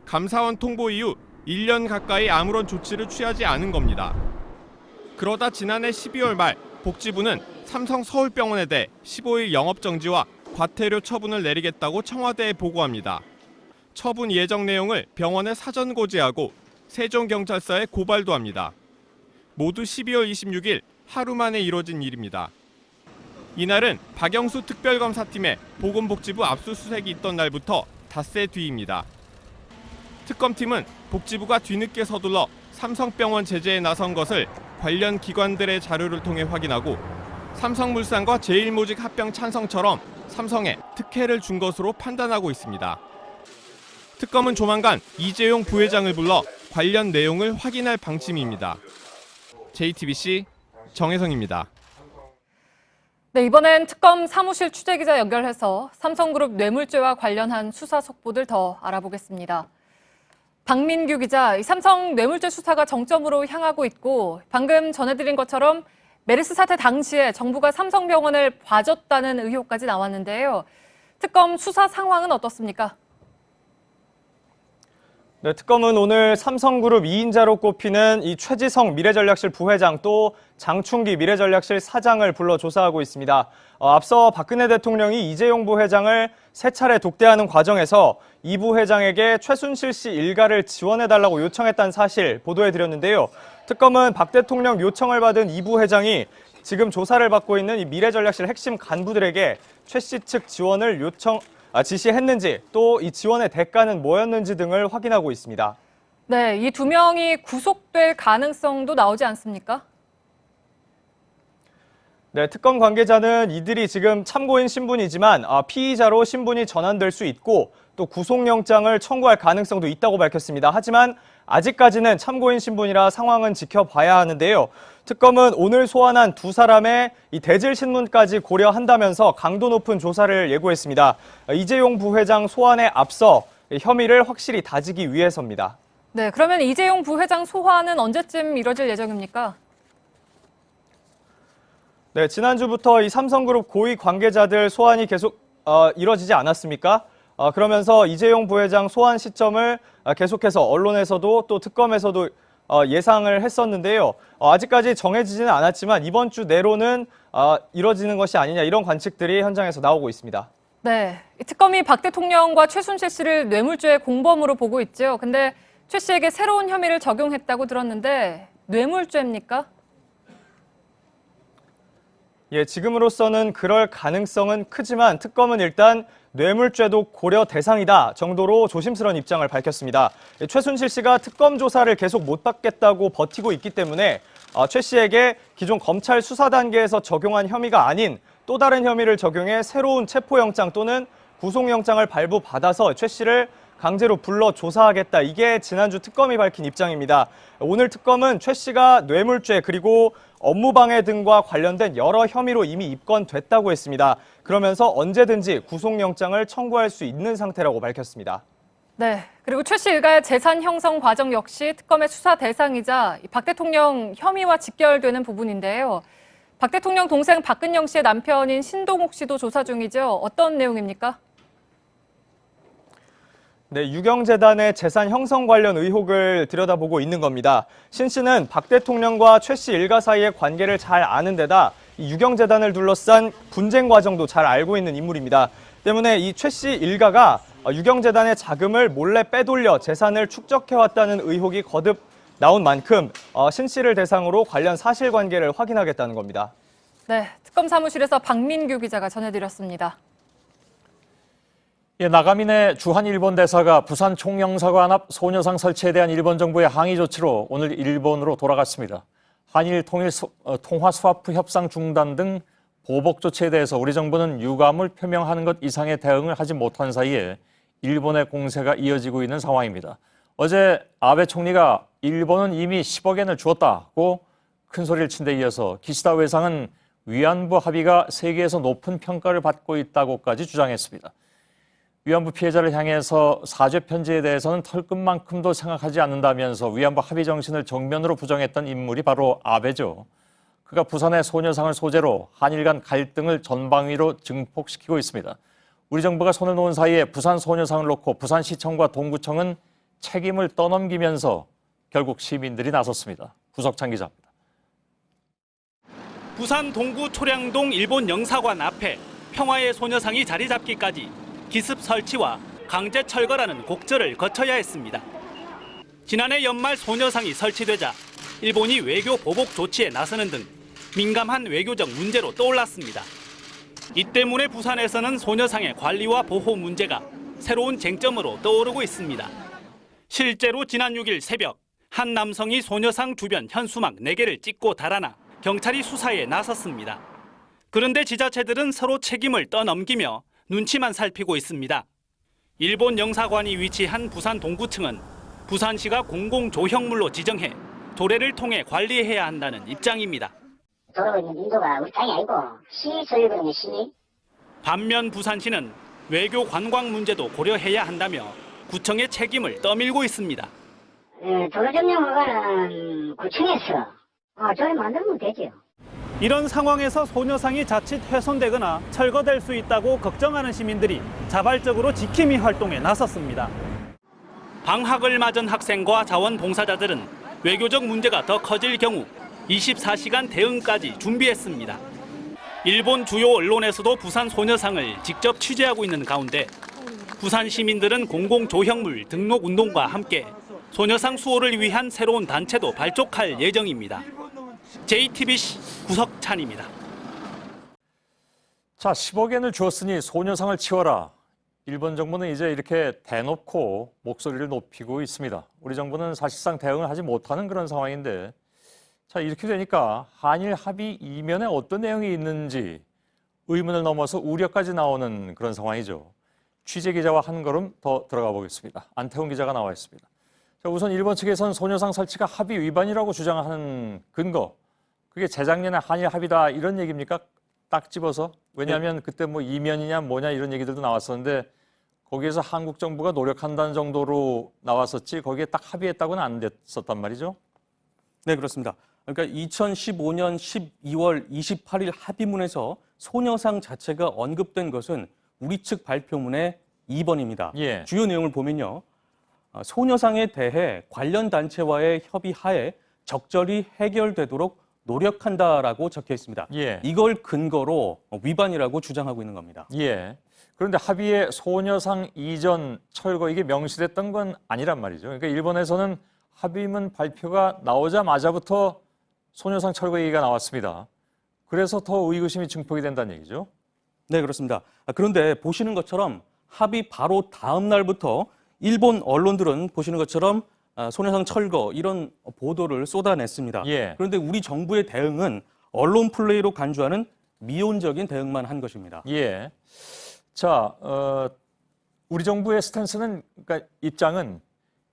감사원 통보 이후 1년 가까이 아무런 조치를 취하지 않은 겁니다. 그러다 지난해 12월 말 복지부는 삼성서울병원에 대해 15일 영업정지와 과태료 처분을 내리겠다고 청와대에 보고합니다. 처분 예정 내용을 병원에 사전 고지하고 세종경찰서에 고발도 합니다. 모두 12월 26일 하루 만에 이뤄진 일입니다. 이날은 박영수 특별검사팀의 보건복지부 압수수색이 있던 날부터 닷새 뒤입니다. 특검팀은 복지부가 뒤늦게 서둘러 삼성병원 제재에 나선 것을 관련 기관들의 자료를 통해 확인하고 삼성물산과 제일모직 합병 찬성처럼 삼성에 특혜를 준 것으로 판단하고 있습니다. 특검은 조만간 이재용 부회장을 불러 관련 내용을 확인할 방침입니다. JTBC 정혜성입니다. 네, 이번엔 특검 사무실 취재기자 연결해서 삼성그룹 뇌물죄와 관련한 수사 속보들 더 알아보겠습니다. 박민규 기자, 이 삼성 뇌물죄 수사가 정점으로 향하고 있고 방금 전해드린 것처럼 메르스 사태 당시에 정부가 삼성병원을 봐줬다는 의혹까지 나왔는데요. 특검 수사 상황은 어떻습니까? 네, 특검은 오늘 삼성그룹 2인자로 꼽히는 이 최지성 미래전략실 부회장 또 장충기 미래전략실 사장을 불러 조사하고 있습니다. 앞서 박근혜 대통령이 이재용 부회장을 세 차례 독대하는 과정에서 이 부회장에게 최순실 씨 일가를 지원해달라고 요청했다는 사실 보도해드렸는데요. 특검은 박 대통령 요청을 받은 이 부회장이 지금 조사를 받고 있는 이 미래전략실 핵심 간부들에게 최 씨 측 지원을 지시했는지 또 이 지원의 대가는 뭐였는지 등을 확인하고 있습니다. 네, 이 두 명이 구속될 가능성도 나오지 않습니까? 네, 특검 관계자는 이들이 지금 참고인 신분이지만 피의자로 신분이 전환될 수 있고 또 구속영장을 청구할 가능성도 있다고 밝혔습니다. 하지만 아직까지는 참고인 신분이라 상황은 지켜봐야 하는데요. 특검은 오늘 소환한 두 사람의 이 대질 신문까지 고려한다면서 강도 높은 조사를 예고했습니다. 이재용 부회장 소환에 앞서 혐의를 확실히 다지기 위해서입니다. 네, 그러면 이재용 부회장 소환은 언제쯤 이뤄질 예정입니까? 네, 지난주부터 이 삼성그룹 고위 관계자들 소환이 계속 이뤄지지 않았습니까? 그러면서 이재용 부회장 소환 시점을 계속해서 언론에서도 또 특검에서도 예상을 했었는데요. 아직까지 정해지지는 않았지만 이번 주 내로는 이뤄지는 것이 아니냐 이런 관측들이 현장에서 나오고 있습니다. 네, 이 특검이 박 대통령과 최순실 씨를 뇌물죄 공범으로 보고 있죠. 근데 최 씨에게 새로운 혐의를 적용했다고 들었는데 뇌물죄입니까? 예, 지금으로서는 그럴 가능성은 크지만 특검은 일단 뇌물죄도 고려 대상이다 정도로 조심스러운 입장을 밝혔습니다. 최순실 씨가 특검 조사를 계속 못 받겠다고 버티고 있기 때문에 최 씨에게 기존 검찰 수사 단계에서 적용한 혐의가 아닌 또 다른 혐의를 적용해 새로운 체포영장 또는 구속영장을 발부받아서 최 씨를 강제로 불러 조사하겠다. 이게 지난주 특검이 밝힌 입장입니다. 오늘 특검은 최 씨가 뇌물죄 그리고 업무방해 등과 관련된 여러 혐의로 이미 입건됐다고 했습니다. 그러면서 언제든지 구속영장을 청구할 수 있는 상태라고 밝혔습니다. 네, 그리고 최 씨 일가의 재산 형성 과정 역시 특검의 수사 대상이자 박 대통령 혐의와 직결되는 부분인데요. 박 대통령 동생 박근영 씨의 남편인 신동욱 씨도 조사 중이죠. 어떤 내용입니까? 네, 유경재단의 재산 형성 관련 의혹을 들여다보고 있는 겁니다. 신 씨는 박 대통령과 최 씨 일가 사이의 관계를 잘 아는 데다 이 유경재단을 둘러싼 분쟁 과정도 잘 알고 있는 인물입니다. 때문에 이 최 씨 일가가 유경재단의 자금을 몰래 빼돌려 재산을 축적해왔다는 의혹이 거듭 나온 만큼 신 씨를 대상으로 관련 사실관계를 확인하겠다는 겁니다. 네, 특검 사무실에서 박민규 기자가 전해드렸습니다. 예, 나가민의 주한 일본 대사가 부산 총영사관 앞 소녀상 설치에 대한 일본 정부의 항의 조치로 오늘 일본으로 돌아갔습니다. 한일 통화 스와프 협상 중단 등 보복 조치에 대해서 우리 정부는 유감을 표명하는 것 이상의 대응을 하지 못한 사이에 일본의 공세가 이어지고 있는 상황입니다. 어제 아베 총리가 일본은 이미 10억 엔을 주었다고 큰 소리를 친 데 이어서 기시다 외상은 위안부 합의가 세계에서 높은 평가를 받고 있다고까지 주장했습니다. 위안부 피해자를 향해서 사죄 편지에 대해서는 털끝만큼도 생각하지 않는다면서 위안부 합의 정신을 정면으로 부정했던 인물이 바로 아베죠. 그가 부산의 소녀상을 소재로 한일 간 갈등을 전방위로 증폭시키고 있습니다. 우리 정부가 손을 놓은 사이에 부산 소녀상을 놓고 부산시청과 동구청은 책임을 떠넘기면서 결국 시민들이 나섰습니다. 구석찬 기자입니다. 부산 동구 초량동 일본 영사관 앞에 평화의 소녀상이 자리 잡기까지 기습 설치와 강제 철거라는 곡절을 거쳐야 했습니다. 지난해 연말 소녀상이 설치되자 일본이 외교 보복 조치에 나서는 등 민감한 외교적 문제로 떠올랐습니다. 이 때문에 부산에서는 소녀상의 관리와 보호 문제가 새로운 쟁점으로 떠오르고 있습니다. 실제로 지난 6일 새벽 한 남성이 소녀상 주변 현수막 4개를 찍고 달아나 경찰이 수사에 나섰습니다. 그런데 지자체들은 서로 책임을 떠넘기며 눈치만 살피고 있습니다. 일본 영사관이 위치한 부산 동구청은 부산시가 공공조형물로 지정해 조례를 통해 관리해야 한다는 입장입니다. 도로 있는 인도가 우리 땅이 아니고 시 소유거든요, 시. 반면 부산시는 외교 관광 문제도 고려해야 한다며 구청의 책임을 떠밀고 있습니다. 도로 점령허가는 구청에서 조례 만들면 되죠. 이런 상황에서 소녀상이 자칫 훼손되거나 철거될 수 있다고 걱정하는 시민들이 자발적으로 지킴이 활동에 나섰습니다. 방학을 맞은 학생과 자원봉사자들은 외교적 문제가 더 커질 경우 24시간 대응까지 준비했습니다. 일본 주요 언론에서도 부산 소녀상을 직접 취재하고 있는 가운데 부산 시민들은 공공조형물 등록 운동과 함께 소녀상 수호를 위한 새로운 단체도 발족할 예정입니다. JTBC 구석찬입니다. 자, 10억 엔을 주었으니 소녀상을 치워라. 일본 정부는 이제 이렇게 대놓고 목소리를 높이고 있습니다. 우리 정부는 사실상 대응을 하지 못하는 그런 상황인데 자, 이렇게 되니까 한일 합의 이면에 어떤 내용이 있는지 의문을 넘어서 우려까지 나오는 그런 상황이죠. 취재 기자와 한 걸음 더 들어가 보겠습니다. 안태훈 기자가 나와 있습니다. 자, 우선 일본 측에선 소녀상 설치가 합의 위반이라고 주장하는 근거, 그게 재작년에 한일 합의다 이런 얘기입니까? 딱 집어서? 왜냐하면 그때 뭐 이면이냐 뭐냐 이런 얘기들도 나왔었는데 거기에서 한국 정부가 노력한다는 정도로 나왔었지 거기에 딱 합의했다고는 안 됐었단 말이죠? 네, 그렇습니다. 그러니까 2015년 12월 28일 합의문에서 소녀상 자체가 언급된 것은 우리 측 발표문의 2번입니다. 예. 주요 내용을 보면요. 소녀상에 대해 관련 단체와의 협의하에 적절히 해결되도록 노력한다라고 적혀 있습니다. 예. 이걸 근거로 위반이라고 주장하고 있는 겁니다. 예. 그런데 합의에 소녀상 이전 철거 이게 명시됐던 건 아니란 말이죠. 그러니까 일본에서는 합의문 발표가 나오자마자부터 소녀상 철거 얘기가 나왔습니다. 그래서 더 의구심이 증폭이 된다는 얘기죠. 네, 그렇습니다. 그런데 보시는 것처럼 합의 바로 다음 날부터 일본 언론들은 보시는 것처럼 소녀상 철거 이런 보도를 쏟아냈습니다. 예. 그런데 우리 정부의 대응은 언론 플레이로 간주하는 미온적인 대응만 한 것입니다. 예. 자, 우리 정부의 스탠스는, 그러니까 입장은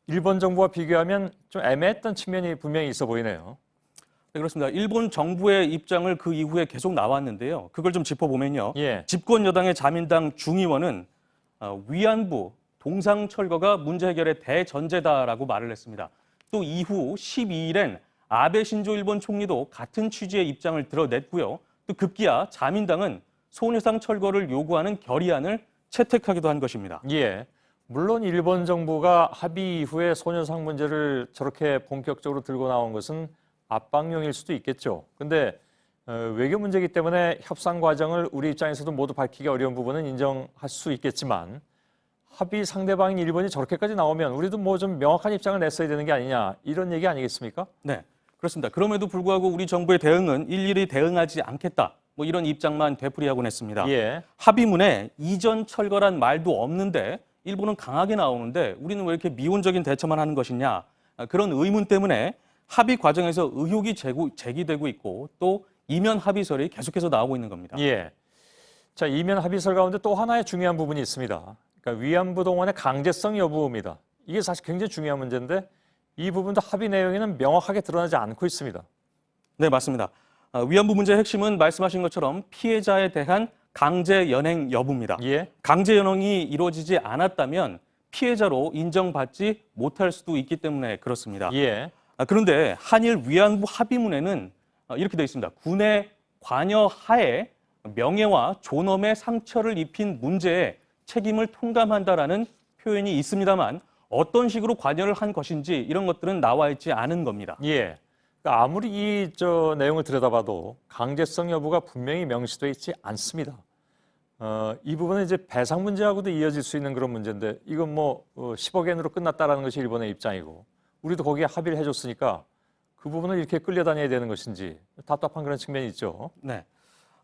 일본 정부와 비교하면 좀 애매했던 측면이 분명히 있어 보이네요. 네, 그렇습니다. 일본 정부의 입장을 그 이후에 계속 나왔는데요. 그걸 좀 짚어보면요. 예. 집권 여당의 자민당 중의원은 위안부 동상 철거가 문제 해결의 대전제다라고 말을 했습니다. 또 이후 12일엔 아베 신조 일본 총리도 같은 취지의 입장을 드러냈고요. 또 급기야 자민당은 소녀상 철거를 요구하는 결의안을 채택하기도 한 것입니다. 예. 물론 일본 정부가 합의 이후에 소녀상 문제를 저렇게 본격적으로 들고 나온 것은 압박용일 수도 있겠죠. 근데 외교 문제이기 때문에 협상 과정을 우리 입장에서도 모두 밝히기 어려운 부분은 인정할 수 있겠지만 합의 상대방인 일본이 저렇게까지 나오면 우리도 뭐 좀 명확한 입장을 냈어야 되는 게 아니냐 이런 얘기 아니겠습니까? 네, 그렇습니다. 그럼에도 불구하고 우리 정부의 대응은 일일이 대응하지 않겠다. 뭐 이런 입장만 되풀이하곤 했습니다. 예. 합의문에 이전 철거란 말도 없는데 일본은 강하게 나오는데 우리는 왜 이렇게 미온적인 대처만 하는 것이냐. 그런 의문 때문에 합의 과정에서 의혹이 제기되고 있고 또 이면 합의설이 계속해서 나오고 있는 겁니다. 예. 자, 이면 합의설 가운데 또 하나의 중요한 부분이 있습니다. 그러니까 위안부 동원의 강제성 여부입니다. 이게 사실 굉장히 중요한 문제인데 이 부분도 합의 내용에는 명확하게 드러나지 않고 있습니다. 네, 맞습니다. 위안부 문제의 핵심은 말씀하신 것처럼 피해자에 대한 강제 연행 여부입니다. 예. 강제 연행이 이루어지지 않았다면 피해자로 인정받지 못할 수도 있기 때문에 그렇습니다. 예. 그런데 한일 위안부 합의문에는 이렇게 되어 있습니다. 군의 관여 하에 명예와 존엄의 상처를 입힌 문제에 책임을 통감한다라는 표현이 있습니다만 어떤 식으로 관여를 한 것인지 이런 것들은 나와 있지 않은 겁니다. 예. 그러니까 아무리 이 내용을 들여다봐도 강제성 여부가 분명히 명시되어 있지 않습니다. 이 부분은 이제 배상 문제하고도 이어질 수 있는 그런 문제인데 이건 뭐 10억엔으로 끝났다라는 것이 일본의 입장이고 우리도 거기에 합의를 해줬으니까 그 부분을 이렇게 끌려다녀야 되는 것인지 답답한 그런 측면이 있죠. 네.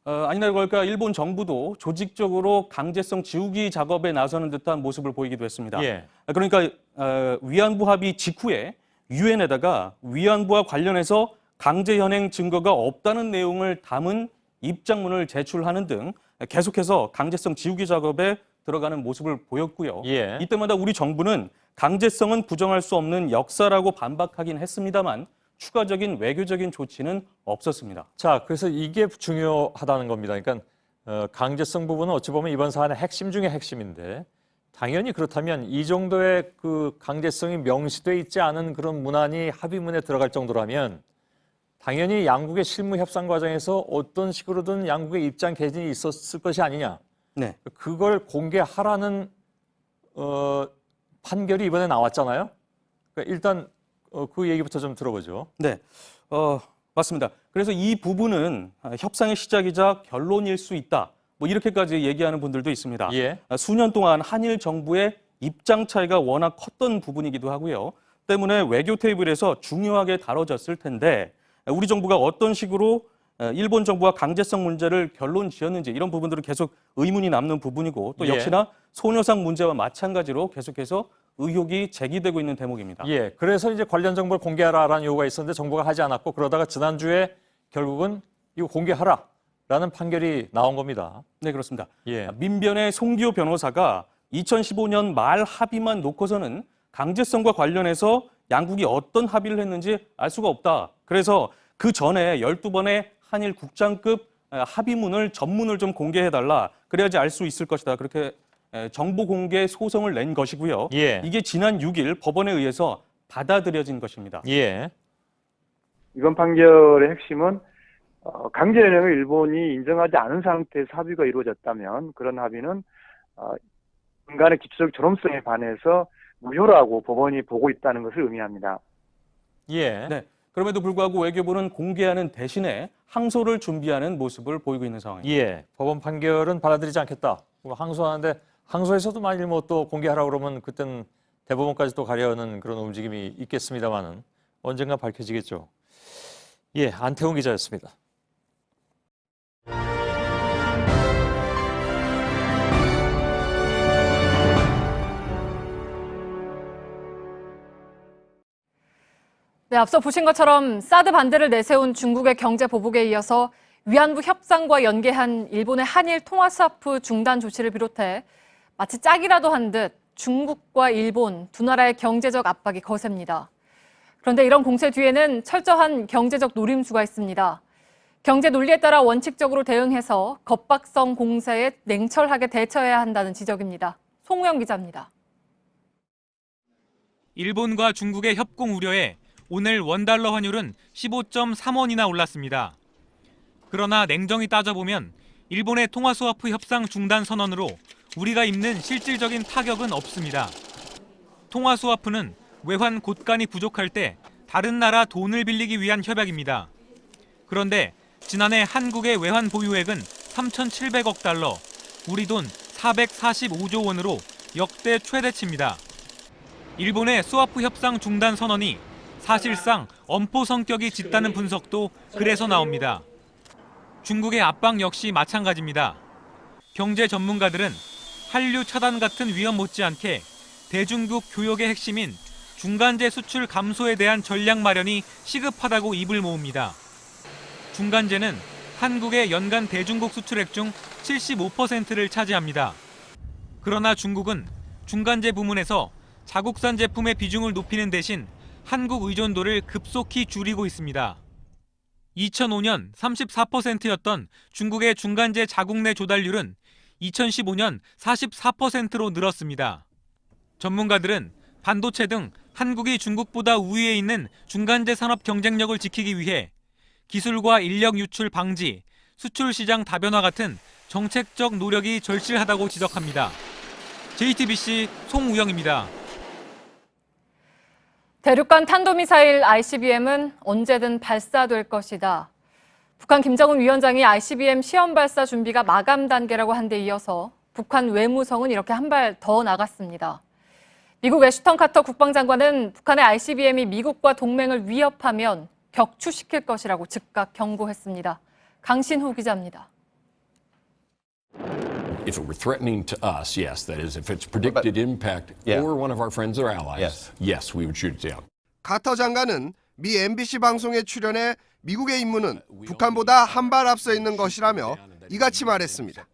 아니나 그럴까 일본 정부도 조직적으로 강제성 지우기 작업에 나서는 듯한 모습을 보이기도 했습니다. 예. 그러니까 위안부 합의 직후에 유엔에다가 위안부와 관련해서 강제 현행 증거가 없다는 내용을 담은 입장문을 제출하는 등 계속해서 강제성 지우기 작업에 들어가는 모습을 보였고요. 예. 이때마다 우리 정부는 강제성은 부정할 수 없는 역사라고 반박하긴 했습니다만 추가적인 외교적인 조치는 없었습니다. 자, 그래서 이게 중요하다는 겁니다. 그러니까 강제성 부분은 어찌 보면 이번 사안의 핵심 중에 핵심인데 당연히 그렇다면 이 정도의 그 강제성이 명시돼 있지 않은 그런 문안이 합의문에 들어갈 정도라면 당연히 양국의 실무 협상 과정에서 어떤 식으로든 양국의 입장 개진이 있었을 것이 아니냐. 네. 그걸 공개하라는 판결이 이번에 나왔잖아요. 그러니까 일단 그 얘기부터 좀 들어보죠. 네, 맞습니다. 그래서 이 부분은 협상의 시작이자 결론일 수 있다. 뭐 이렇게까지 얘기하는 분들도 있습니다. 예. 수년 동안 한일 정부의 입장 차이가 워낙 컸던 부분이기도 하고요. 때문에 외교 테이블에서 중요하게 다뤄졌을 텐데 우리 정부가 어떤 식으로 일본 정부와 강제성 문제를 결론 지었는지 이런 부분들은 계속 의문이 남는 부분이고 또 예. 역시나 소녀상 문제와 마찬가지로 계속해서 의혹이 제기되고 있는 대목입니다. 예, 그래서 이제 관련 정보를 공개하라라는 요구가 있었는데 정부가 하지 않았고 그러다가 지난주에 결국은 이거 공개하라라는 판결이 나온 겁니다. 네, 그렇습니다. 예. 민변의 송기호 변호사가 2015년 말 합의만 놓고서는 강제성과 관련해서 양국이 어떤 합의를 했는지 알 수가 없다. 그래서 그 전에 12번의 한일 국장급 합의문을 전문을 좀 공개해달라. 그래야지 알 수 있을 것이다. 그렇게 정보 공개 소송을 낸 것이고요. 예. 이게 지난 6일 법원에 의해서 받아들여진 것입니다. 예. 이번 판결의 핵심은 강제 연행을 일본이 인정하지 않은 상태에서 합의가 이루어졌다면 그런 합의는 인간의 기초적 존엄성에 반해서 무효라고 법원이 보고 있다는 것을 의미합니다. 예. 네. 그럼에도 불구하고 외교부는 공개하는 대신에 항소를 준비하는 모습을 보이고 있는 상황입니다. 예. 법원 판결은 받아들이지 않겠다. 항소하는데 항소에서도 만일 뭐 또 공개하라고 그러면 그땐 대법원까지 또 가려는 그런 움직임이 있겠습니다만은 언젠가 밝혀지겠죠. 예, 안태훈 기자였습니다. 네, 앞서 보신 것처럼 사드 반대를 내세운 중국의 경제 보복에 이어서 위안부 협상과 연계한 일본의 한일 통화 스와프 중단 조치를 비롯해 마치 짝이라도 한 듯 중국과 일본 두 나라의 경제적 압박이 거셉니다. 그런데 이런 공세 뒤에는 철저한 경제적 노림수가 있습니다. 경제 논리에 따라 원칙적으로 대응해서 겁박성 공세에 냉철하게 대처해야 한다는 지적입니다. 송우영 기자입니다. 일본과 중국의 협공 우려에 오늘 원달러 환율은 15.3원이나 올랐습니다. 그러나 냉정히 따져보면 일본의 통화 스와프 협상 중단 선언으로 우리가 입는 실질적인 타격은 없습니다. 통화 스와프는 외환 곳간이 부족할 때 다른 나라 돈을 빌리기 위한 협약입니다. 그런데 지난해 한국의 외환 보유액은 3,700억 달러, 우리 돈 445조 원으로 역대 최대치입니다. 일본의 스와프 협상 중단 선언이 사실상 엄포 성격이 짙다는 분석도 그래서 나옵니다. 중국의 압박 역시 마찬가지입니다. 경제 전문가들은 한류 차단 같은 위험 못지않게 대중국 교역의 핵심인 중간재 수출 감소에 대한 전략 마련이 시급하다고 입을 모읍니다. 중간재는 한국의 연간 대중국 수출액 중 75%를 차지합니다. 그러나 중국은 중간재 부문에서 자국산 제품의 비중을 높이는 대신 한국 의존도를 급속히 줄이고 있습니다. 2005년 34%였던 중국의 중간재 자국 내 조달률은 2015년 44%로 늘었습니다. 전문가들은 반도체 등 한국이 중국보다 우위에 있는 중간재 산업 경쟁력을 지키기 위해 기술과 인력 유출 방지, 수출 시장 다변화 같은 정책적 노력이 절실하다고 지적합니다. JTBC 송우영입니다. 대륙간 탄도미사일 ICBM은 언제든 발사될 것이다. 북한 김정은 위원장이 ICBM 시험 발사 준비가 마감 단계라고 한 데 이어서 북한 외무성은 이렇게 한 발 더 나갔습니다. 미국 애슈턴 카터 국방장관은 북한의 ICBM이 미국과 동맹을 위협하면 격추시킬 것이라고 즉각 경고했습니다. 강신호 기자입니다. If it were threatening to us, yes, that is, if it's predicted impact or one of our friends or allies, yes, we would shoot it down. 카터 장관은 미 MBC 방송에 출연해 미국의 임무는 북한보다 한 발 앞서 있는 것이라며 이같이 말했습니다.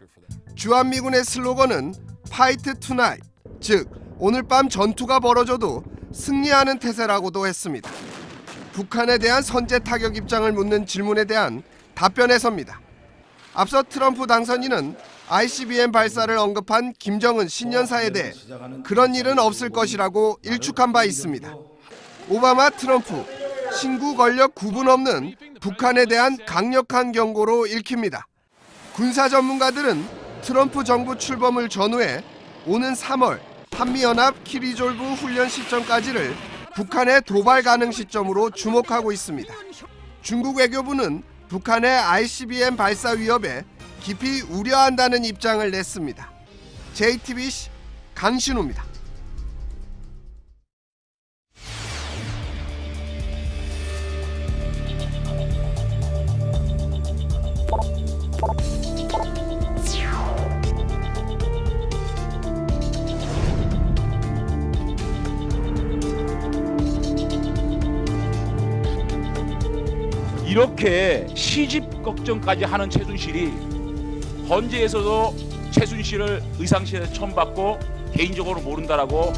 주한미군의 슬로건은 Fight Tonight, 즉 오늘 밤 전투가 벌어져도 승리하는 태세라고도 했습니다. 북한에 대한 선제 타격 입장을 묻는 질문에 대한 답변에서입니다. 앞서 트럼프 당선인은 ICBM 발사를 언급한 김정은 신년사에 대해 그런 일은 없을 것이라고 일축한 바 있습니다. 오바마, 트럼프, 신구 권력 구분 없는 북한에 대한 강력한 경고로 읽힙니다. 군사 전문가들은 트럼프 정부 출범을 전후해 오는 3월 한미연합 키리졸브 훈련 시점까지를 북한의 도발 가능 시점으로 주목하고 있습니다. 중국 외교부는 북한의 ICBM 발사 위협에 깊이 우려한다는 입장을 냈습니다. JTBC 강신호입니다. 이렇게 시집 걱정까지 하는 최순실이 헌재에서도 최순실을 의상실에서 처음 봤고 개인적으로 모른다라고.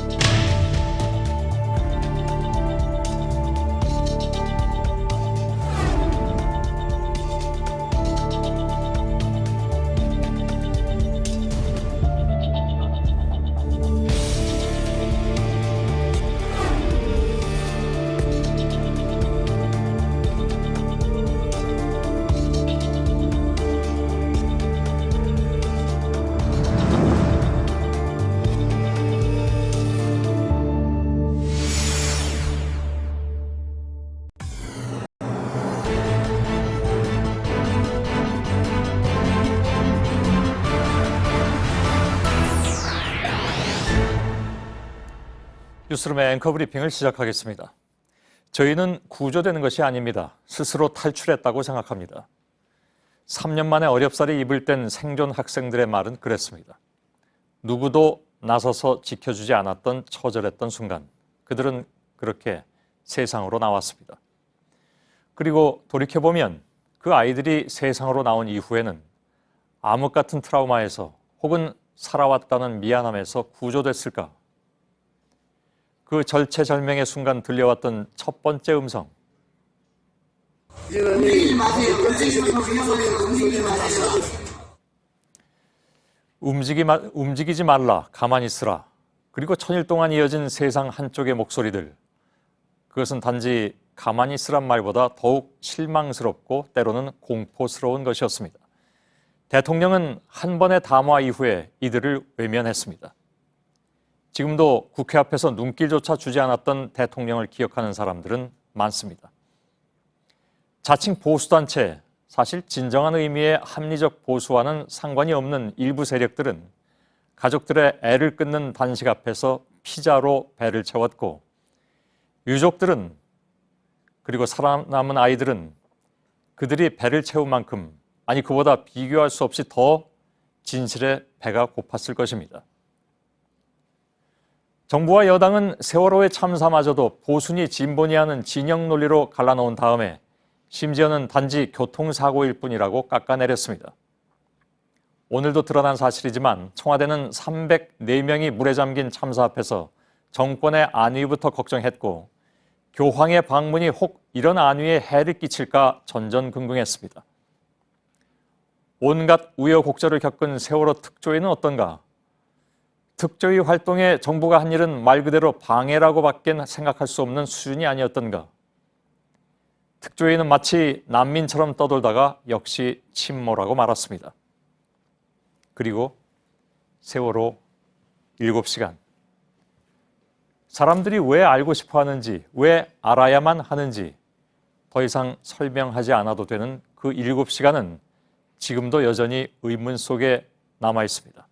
뉴스룸의 앵커 브리핑을 시작하겠습니다. 저희는 구조되는 것이 아닙니다. 스스로 탈출했다고 생각합니다. 3년 만에 어렵사리 입을 뗀 생존 학생들의 말은 그랬습니다. 누구도 나서서 지켜주지 않았던 처절했던 순간, 그들은 그렇게 세상으로 나왔습니다. 그리고 돌이켜보면 그 아이들이 세상으로 나온 이후에는 암흑 같은 트라우마에서 혹은 살아왔다는 미안함에서 구조됐을까? 그 절체절명의 순간 들려왔던 첫 번째 음성. 움직이지 말라, 가만히 있으라. 그리고 천일 동안 이어진 세상 한쪽의 목소리들. 그것은 단지 가만히 있으란 말보다 더욱 실망스럽고 때로는 공포스러운 것이었습니다. 대통령은 한 번의 담화 이후에 이들을 외면했습니다. 지금도 국회 앞에서 눈길조차 주지 않았던 대통령을 기억하는 사람들은 많습니다. 자칭 보수단체, 사실 진정한 의미의 합리적 보수와는 상관이 없는 일부 세력들은 가족들의 애를 끊는 단식 앞에서 피자로 배를 채웠고, 유족들은, 그리고 살아남은 아이들은 그들이 배를 채운 만큼, 아니 그보다 비교할 수 없이 더 진실에 배가 고팠을 것입니다. 정부와 여당은 세월호의 참사마저도 보수니 진보니 하는 진영 논리로 갈라놓은 다음에 심지어는 단지 교통사고일 뿐이라고 깎아내렸습니다. 오늘도 드러난 사실이지만 청와대는 304명이 물에 잠긴 참사 앞에서 정권의 안위부터 걱정했고, 교황의 방문이 혹 이런 안위에 해를 끼칠까 전전긍긍했습니다. 온갖 우여곡절을 겪은 세월호 특조위는 어떤가? 특조위 활동에 정부가 한 일은 말 그대로 방해라고밖에 생각할 수 없는 수준이 아니었던가? 특조위는 마치 난민처럼 떠돌다가 역시 침몰하고 말았습니다. 그리고 세월호 7시간. 사람들이 왜 알고 싶어 하는지, 왜 알아야만 하는지 더 이상 설명하지 않아도 되는 그 7시간은 지금도 여전히 의문 속에 남아 있습니다.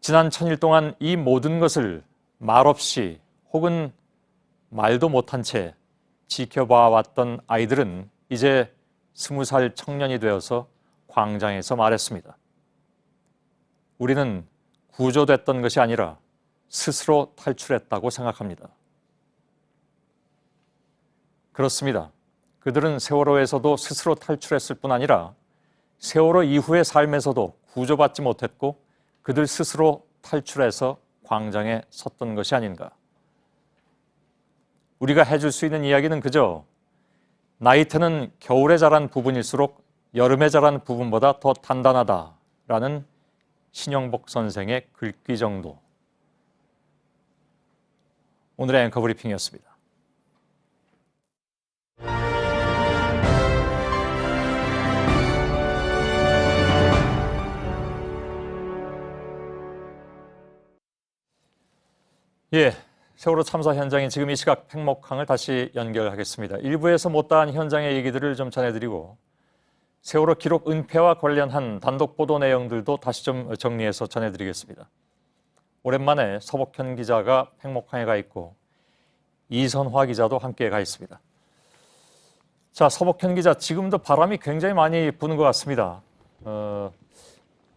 지난 1000일 동안 이 모든 것을 말없이 혹은 말도 못한 채 지켜봐왔던 아이들은 이제 20살 청년이 되어서 광장에서 말했습니다. 우리는 구조됐던 것이 아니라 스스로 탈출했다고 생각합니다. 그렇습니다. 그들은 세월호에서도 스스로 탈출했을 뿐 아니라 세월호 이후의 삶에서도 구조받지 못했고 그들 스스로 탈출해서 광장에 섰던 것이 아닌가. 우리가 해줄 수 있는 이야기는 그저 나이테는 겨울에 자란 부분일수록 여름에 자란 부분보다 더 단단하다라는 신영복 선생의 글귀 정도. 오늘의 앵커 브리핑이었습니다. 예, 세월호 참사 현장인 지금 이 시각 팽목항을 다시 연결하겠습니다. 일부에서 못다한 현장의 얘기들을 좀 전해드리고 세월호 기록 은폐와 관련한 단독 보도 내용들도 다시 좀 정리해서 전해드리겠습니다. 오랜만에 서복현 기자가 팽목항에 가 있고 이선화 기자도 함께 가 있습니다. 자, 서복현 기자, 지금도 바람이 굉장히 많이 부는 것 같습니다.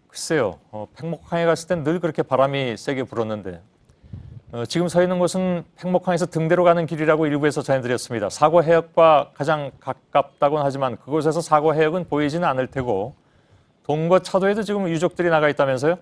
글쎄요, 팽목항에 갔을 땐 늘 그렇게 바람이 세게 불었는데 지금 서 있는 곳은 팽목항에서 등대로 가는 길이라고 일부에서 전해드렸습니다. 사고 해역과 가장 가깝다고는 하지만 그곳에서 사고 해역은 보이지는 않을 테고 동거차도에도 지금 유족들이 나가 있다면서요?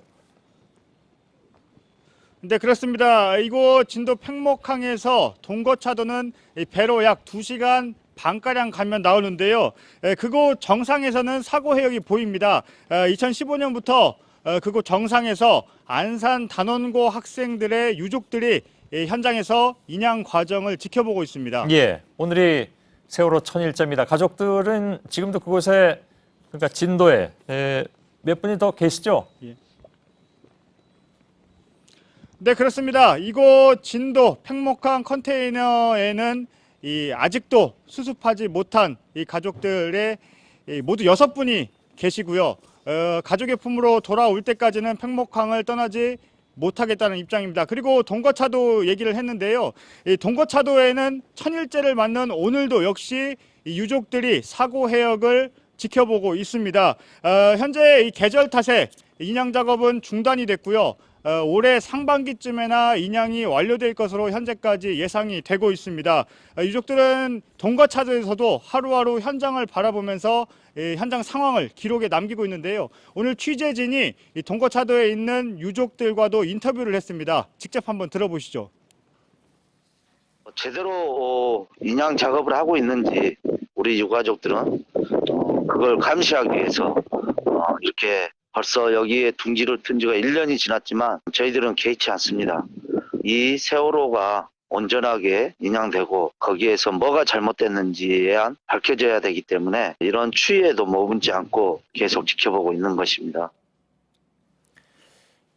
네, 그렇습니다. 이곳 진도 팽목항에서 동거차도는 배로 약 2시간 반가량 가면 나오는데요. 그곳 정상에서는 사고 해역이 보입니다. 2015년부터 그곳 정상에서 안산 단원고 학생들의 유족들이 현장에서 인양 과정을 지켜보고 있습니다. 예, 오늘이 세월호 1000일째입니다. 가족들은 지금도 그곳에 그러니까 진도에 몇 분이 더 계시죠? 예. 네, 그렇습니다. 이곳 진도 팽목항 컨테이너에는 아직도 수습하지 못한 이 가족들의 모두 6분이 계시고요. 가족의 품으로 돌아올 때까지는 팽목항을 떠나지 못하겠다는 입장입니다. 그리고 동거차도 얘기를 했는데요. 이 동거차도에는 1000일째를 맞는 오늘도 역시 이 유족들이 사고 해역을 지켜보고 있습니다. 현재 이 계절 탓에 인양 작업은 중단이 됐고요. 올해 상반기쯤에나 인양이 완료될 것으로 현재까지 예상이 되고 있습니다. 유족들은 동거차도에서도 하루하루 현장을 바라보면서 현장 상황을 기록에 남기고 있는데요. 오늘 취재진이 이 동거차도에 있는 유족들과도 인터뷰를 했습니다. 직접 한번 들어보시죠. 제대로 인양 작업을 하고 있는지 우리 유가족들은 그걸 감시하기 위해서 이렇게 벌써 여기에 둥지를 튼 지가 1년이 지났지만 저희들은 개의치 않습니다. 이 세월호가 온전하게 인양되고 거기에서 뭐가 잘못됐는지에 밝혀져야 되기 때문에 이런 추위에도 머문지 않고 계속 지켜보고 있는 것입니다.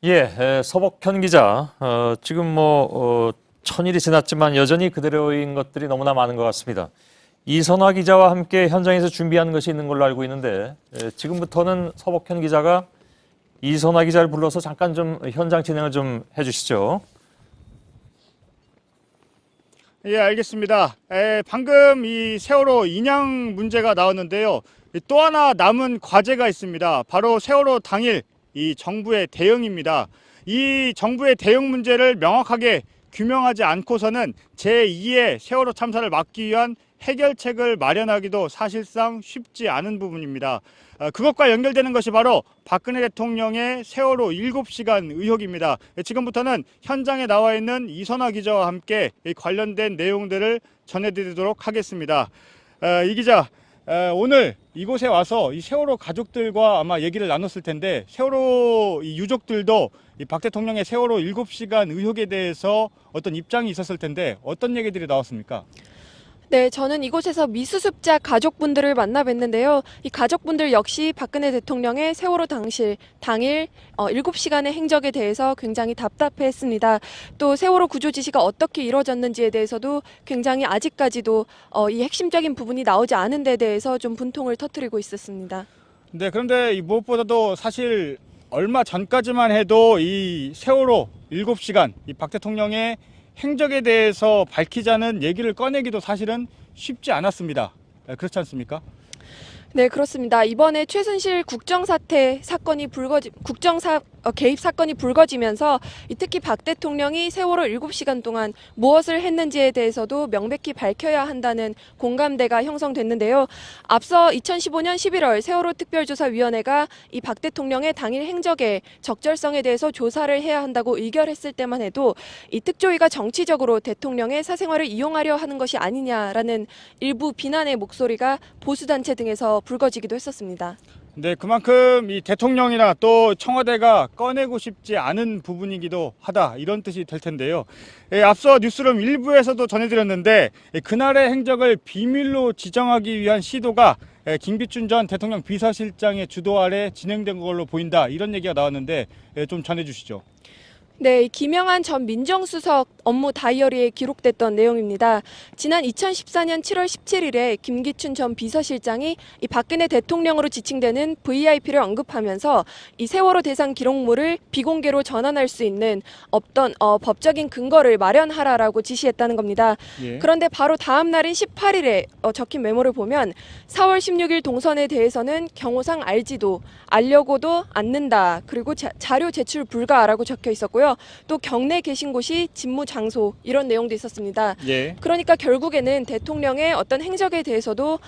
예, 서복현 기자. 지금 1000일이 지났지만 여전히 그대로인 것들이 너무나 많은 것 같습니다. 이선화 기자와 함께 현장에서 준비한 것이 있는 걸로 알고 있는데 지금부터는 서복현 기자가 이선화 기자를 불러서 잠깐 좀 현장 진행을 좀 해주시죠. 예, 알겠습니다. 방금 이 세월호 인양 문제가 나왔는데요. 또 하나 남은 과제가 있습니다. 바로 세월호 당일 이 정부의 대응입니다. 이 정부의 대응 문제를 명확하게 규명하지 않고서는 제2의 세월호 참사를 막기 위한 해결책을 마련하기도 사실상 쉽지 않은 부분입니다. 그것과 연결되는 것이 바로 박근혜 대통령의 세월호 7시간 의혹입니다. 지금부터는 현장에 나와 있는 이선화 기자와 함께 관련된 내용들을 전해드리도록 하겠습니다. 이 기자, 오늘 이곳에 와서 이 세월호 가족들과 아마 얘기를 나눴을 텐데 세월호 이 유족들도 이 박 대통령의 세월호 7시간 의혹에 대해서 어떤 입장이 있었을 텐데 어떤 얘기들이 나왔습니까? 네, 저는 이곳에서 미수습자 가족분들을 만나 뵀는데요. 이 가족분들 역시 박근혜 대통령의 세월호 당일 7시간의 행적에 대해서 굉장히 답답해했습니다. 또 세월호 구조 지시가 어떻게 이루어졌는지에 대해서도 굉장히 아직까지도 이 핵심적인 부분이 나오지 않은 데 대해서 좀 분통을 터뜨리고 있었습니다. 네, 그런데 무엇보다도 사실 얼마 전까지만 해도 이 세월호 7시간, 이 박 대통령의 행적에 대해서 밝히자는 얘기를 꺼내기도 사실은 쉽지 않았습니다. 그렇지 않습니까? 네, 그렇습니다. 이번에 최순실 국정사태 사건이 개입 사건이 불거지면서 특히 박 대통령이 세월호 7시간 동안 무엇을 했는지에 대해서도 명백히 밝혀야 한다는 공감대가 형성됐는데요. 앞서 2015년 11월 세월호 특별조사위원회가 이 박 대통령의 당일 행적의 적절성에 대해서 조사를 해야 한다고 의결했을 때만 해도 이 특조위가 정치적으로 대통령의 사생활을 이용하려 하는 것이 아니냐라는 일부 비난의 목소리가 보수단체 등에서 불거지기도 했었습니다. 네, 그만큼 이 대통령이나 또 청와대가 꺼내고 싶지 않은 부분이기도 하다, 이런 뜻이 될 텐데요. 앞서 뉴스룸 1부에서도 전해드렸는데 그날의 행적을 비밀로 지정하기 위한 시도가 김기춘 전 대통령 비서실장의 주도 아래 진행된 걸로 보인다, 이런 얘기가 나왔는데 좀 전해주시죠. 네, 김영한 전 민정수석 업무 다이어리에 기록됐던 내용입니다. 지난 2014년 7월 17일에 김기춘 전 비서실장이 이 박근혜 대통령으로 지칭되는 VIP를 언급하면서 이 세월호 대상 기록물을 비공개로 전환할 수 있는 어떤 법적인 근거를 마련하라라고 지시했다는 겁니다. 예. 그런데 바로 다음 날인 18일에 적힌 메모를 보면 4월 16일 동선에 대해서는 경호상 알지도 알려고도 않는다. 그리고 자료 제출 불가라고 적혀 있었고요. 있었고요. 또 경내에 계신 곳이 직무 장소 이런 내용도 있었습니다. 예. 그러니까 결국에는 대통령의 어떤 행적에 대해서도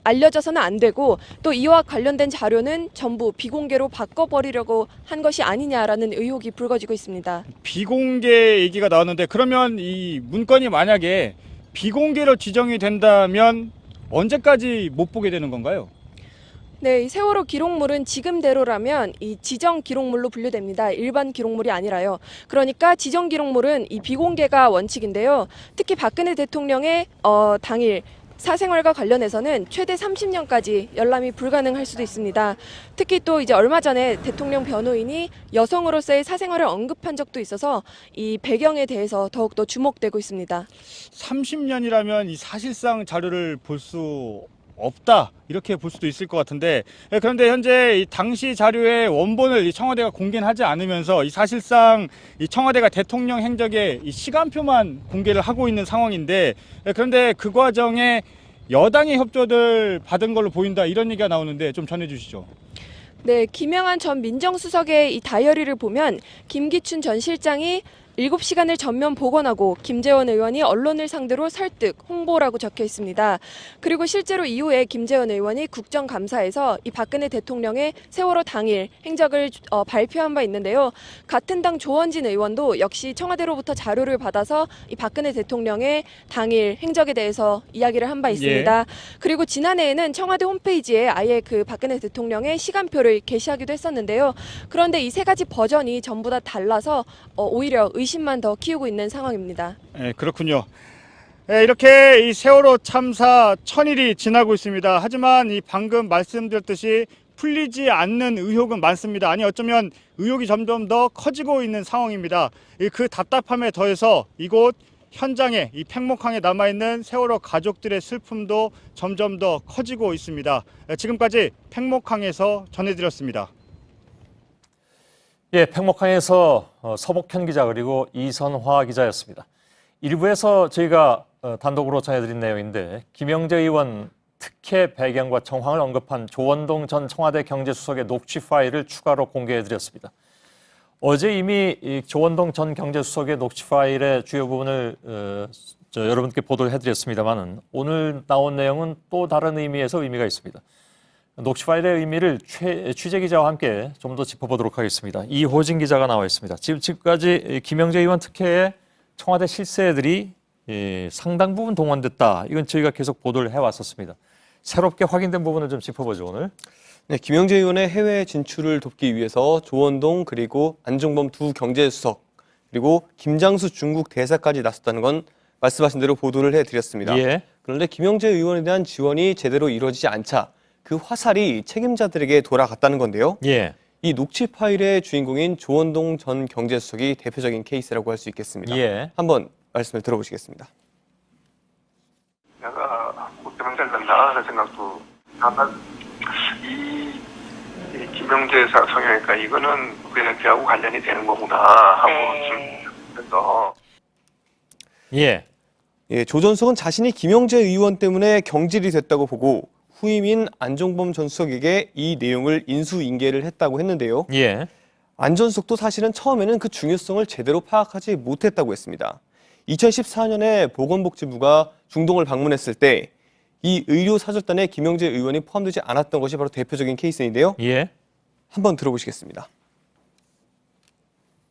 알려져서는 안 되고 또 이와 관련된 자료는 전부 비공개로 바꿔버리려고 한 것이 아니냐라는 의혹이 불거지고 있습니다. 비공개 얘기가 나왔는데 그러면 이 문건이 만약에 비공개로 지정이 된다면 언제까지 못 보게 되는 건가요? 네, 이 세월호 기록물은 지금대로라면 이 지정 기록물로 분류됩니다. 일반 기록물이 아니라요. 그러니까 지정 기록물은 이 비공개가 원칙인데요. 특히 박근혜 대통령의 당일 사생활과 관련해서는 최대 30년까지 열람이 불가능할 수도 있습니다. 특히 또 이제 얼마 전에 대통령 변호인이 여성으로서의 사생활을 언급한 적도 있어서 이 배경에 대해서 더욱더 주목되고 있습니다. 30년이라면 이 사실상 자료를 볼 수 없다 이렇게 볼 수도 있을 것 같은데 그런데 현재 이 당시 자료의 원본을 이 청와대가 공개는 하지 않으면서 이 사실상 이 청와대가 대통령 행적의 이 시간표만 공개를 하고 있는 상황인데 그런데 그 과정에 여당의 협조를 받은 걸로 보인다 이런 얘기가 나오는데 좀 전해주시죠. 네, 김영한 전 민정수석의 이 다이어리를 보면 김기춘 전 실장이 7시간을 전면 복원하고 김재원 의원이 언론을 상대로 설득, 홍보라고 적혀 있습니다. 그리고 실제로 이후에 김재원 의원이 국정감사에서 이 박근혜 대통령의 세월호 당일 행적을 발표한 바 있는데요. 같은 당 조원진 의원도 역시 청와대로부터 자료를 받아서 이 박근혜 대통령의 당일 행적에 대해서 이야기를 한 바 있습니다. 예. 그리고 지난해에는 청와대 홈페이지에 아예 그 박근혜 대통령의 시간표를 게시하기도 했었는데요. 그런데 이 세 가지 버전이 전부 다 달라서 오히려 의심만 더 키우고 있는 상황입니다. 네, 그렇군요. 네, 이렇게 이 세월호 참사 1000일이 지나고 있습니다. 하지만 이 방금 말씀드렸듯이 풀리지 않는 의혹은 많습니다. 아니 어쩌면 의혹이 점점 더 커지고 있는 상황입니다. 그 답답함에 더해서 이곳 현장에 이 팽목항에 남아있는 세월호 가족들의 슬픔도 점점 더 커지고 있습니다. 지금까지 팽목항에서 전해드렸습니다. 예, 팽목항에서 서복현 기자 그리고 이선화 기자였습니다. 1부에서 저희가 단독으로 전해드린 내용인데 김영재 의원 특혜 배경과 정황을 언급한 조원동 전 청와대 경제수석의 녹취 파일을 추가로 공개해드렸습니다. 어제 이미 이 조원동 전 경제수석의 녹취 파일의 주요 부분을 여러분께 보도를 해드렸습니다만 오늘 나온 내용은 또 다른 의미에서 의미가 있습니다. 녹취 파일의 의미를 취재 기자와 함께 좀 더 짚어보도록 하겠습니다. 이호진 기자가 나와 있습니다. 지금까지 김영재 의원 특혜에 청와대 실세들이 상당 부분 동원됐다. 이건 저희가 계속 보도를 해왔었습니다. 새롭게 확인된 부분을 좀 짚어보죠, 오늘. 네, 김영재 의원의 해외 진출을 돕기 위해서 조원동 그리고 안종범 두 경제수석 그리고 김장수 중국 대사까지 나섰다는 건 말씀하신 대로 보도를 해드렸습니다. 예. 그런데 김영재 의원에 대한 지원이 제대로 이루어지지 않자 그 화살이 책임자들에게 돌아갔다는 건데요. 예. 이 녹취 파일의 주인공인 조원동 전 경제수석이 대표적인 케이스라고 할 수 있겠습니다. 예. 한번 말씀을 들어보시겠습니다. 내가 못 되면 잘된다 하는 생각도 다만 이 김영재 성형외과 이거는 그냥 걔하고 관련이 되는 거구나 하고 좀 그래서 예. 예, 조 전 수석은 자신이 김영재 의원 때문에 경질이 됐다고 보고 후임인 안종범 전 수석에게 이 내용을 인수인계를 했다고 했는데요. 예. 안 전 수석도 사실은 처음에는 그 중요성을 제대로 파악하지 못했다고 했습니다. 2014년에 보건복지부가 중동을 방문했을 때 이 의료 사절단에 김영재 의원이 포함되지 않았던 것이 바로 대표적인 케이스인데요. 예. 한번 들어보시겠습니다.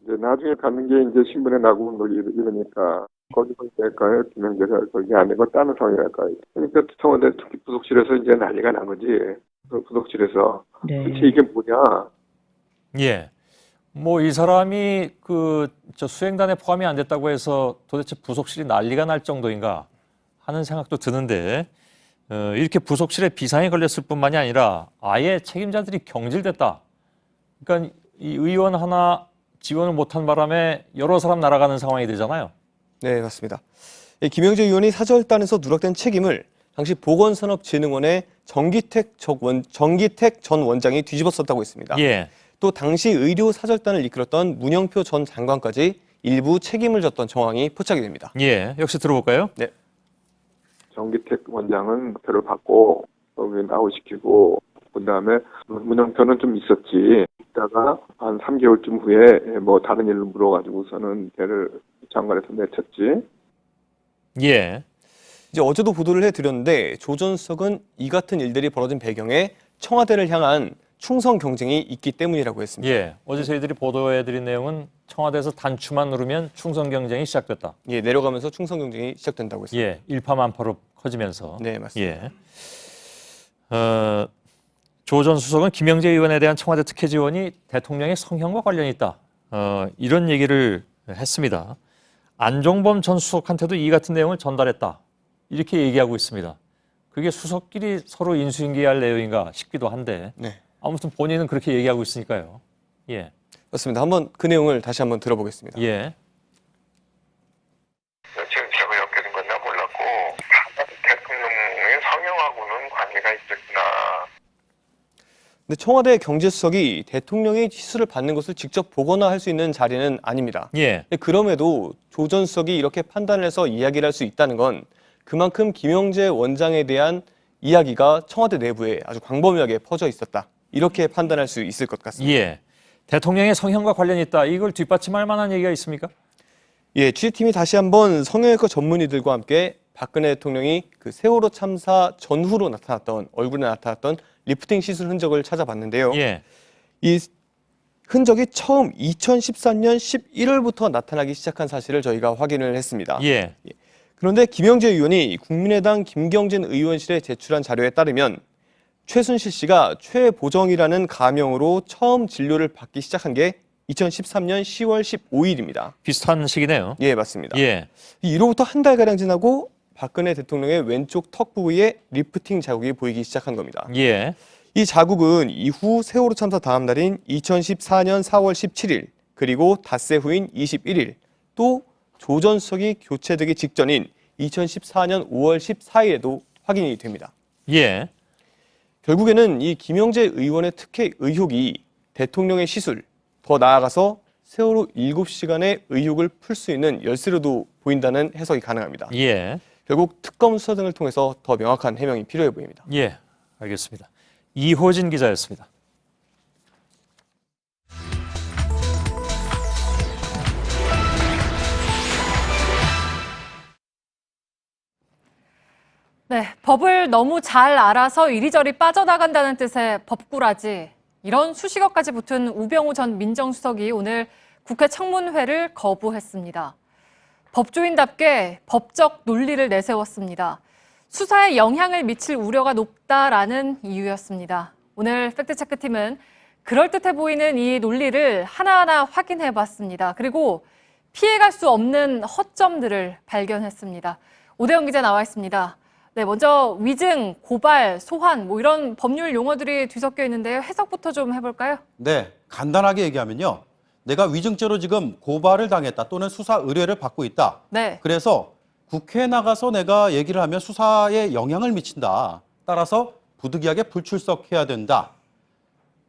이제 나중에 가는 게 이제 신문에 나고 이러니까 거기서 될까요? 김영재가 거기 안 되고 다른 상황이랄까요? 그러니까 청와대 특히 부속실에서 이제 난리가 난 거지. 그 부속실에서 도대체 이게 뭐냐? 예. 뭐 이 사람이 저 수행단에 포함이 안 됐다고 해서 도대체 부속실이 난리가 날 정도인가 하는 생각도 드는데 이렇게 부속실에 비상이 걸렸을 뿐만이 아니라 아예 책임자들이 경질됐다. 그러니까 이 의원 하나 지원을 못한 바람에 여러 사람 날아가는 상황이 되잖아요. 네, 맞습니다. 김영재 의원이 사절단에서 누락된 책임을 당시 보건산업진흥원의 정기택 전 원장이 뒤집었었다고 했습니다. 예. 또 당시 의료 사절단을 이끌었던 문영표 전 장관까지 일부 책임을 졌던 정황이 포착이 됩니다. 예, 역시 들어볼까요? 네. 정기택 원장은 표를 받고 여기 나오시키고 그다음에 문영표는 좀 있었지. 있다가 한 3개월쯤 후에 뭐 다른 일로 물어가지고서는 걔를 장관에서 내쳤지. 예. 이제 어제도 보도를 해드렸는데 조 전 수석은 이 같은 일들이 벌어진 배경에 청와대를 향한 충성 경쟁이 있기 때문이라고 했습니다. 예. 어제 저희들이 보도해드린 내용은 청와대에서 단추만 누르면 충성 경쟁이 시작됐다. 예, 내려가면서 충성 경쟁이 시작된다고 했습니다. 예. 일파만파로 커지면서. 네, 맞습니다. 예. 조 전 수석은 김영재 의원에 대한 청와대 특혜 지원이 대통령의 성형과 관련이 있다. 이런 얘기를 했습니다. 안종범 전 수석한테도 이 같은 내용을 전달했다. 이렇게 얘기하고 있습니다. 그게 수석끼리 서로 인수인계할 내용인가 싶기도 한데 네. 아무튼 본인은 그렇게 얘기하고 있으니까요. 예. 맞습니다. 한번 그 내용을 다시 한번 들어보겠습니다. 예. 지금 제가 엮여진 건 내가 몰랐고 대통령의 성형하고는 관계가 있었구나. 근데 청와대 경제수석이 대통령의 시술을 받는 것을 직접 보거나 할 수 있는 자리는 아닙니다. 예. 그럼에도 조 전 수석이 이렇게 판단을 해서 이야기를 할 수 있다는 건 그만큼 김영재 원장에 대한 이야기가 청와대 내부에 아주 광범위하게 퍼져 있었다. 이렇게 판단할 수 있을 것 같습니다. 예. 대통령의 성형과 관련이 있다. 이걸 뒷받침할 만한 얘기가 있습니까? 예, 취재팀이 다시 한번 성형외과 전문의들과 함께 박근혜 대통령이 그 세월호 참사 전후로 나타났던 얼굴에 나타났던 리프팅 시술 흔적을 찾아봤는데요. 예. 이 흔적이 처음 2014년 11월부터 나타나기 시작한 사실을 저희가 확인을 했습니다. 예. 그런데 김영재 의원이 국민의당 김경진 의원실에 제출한 자료에 따르면 최순실 씨가 최보정이라는 가명으로 처음 진료를 받기 시작한 게 2013년 10월 15일입니다. 비슷한 시기네요. 예, 맞습니다. 예. 이로부터 한 달가량 지나고 박근혜 대통령의 왼쪽 턱 부위에 리프팅 자국이 보이기 시작한 겁니다. 예. 이 자국은 이후 세월호 참사 다음 날인 2014년 4월 17일 그리고 닷새 후인 21일 또 조 전 수석이 교체되기 직전인 2014년 5월 14일에도 확인이 됩니다. 예. 결국에는 이 김영재 의원의 특혜 의혹이 대통령의 시술, 더 나아가서 세월호 7시간의 의혹을 풀 수 있는 열쇠로도 보인다는 해석이 가능합니다. 예. 결국 특검 수사 등을 통해서 더 명확한 해명이 필요해 보입니다. 예. 알겠습니다. 이호진 기자였습니다. 네, 법을 너무 잘 알아서 이리저리 빠져나간다는 뜻의 법꾸라지. 이런 수식어까지 붙은 우병우 전 민정수석이 오늘 국회 청문회를 거부했습니다. 법조인답게 법적 논리를 내세웠습니다. 수사에 영향을 미칠 우려가 높다라는 이유였습니다. 오늘 팩트체크팀은 그럴듯해 보이는 이 논리를 하나하나 확인해봤습니다. 그리고 피해갈 수 없는 허점들을 발견했습니다. 오대영 기자 나와 있습니다. 네, 먼저 위증, 고발, 소환 뭐 이런 법률 용어들이 뒤섞여 있는데요. 해석부터 좀 해볼까요? 네, 간단하게 얘기하면요. 내가 위증죄로 지금 고발을 당했다 또는 수사 의뢰를 받고 있다. 네. 그래서 국회에 나가서 내가 얘기를 하면 수사에 영향을 미친다. 따라서 부득이하게 불출석해야 된다.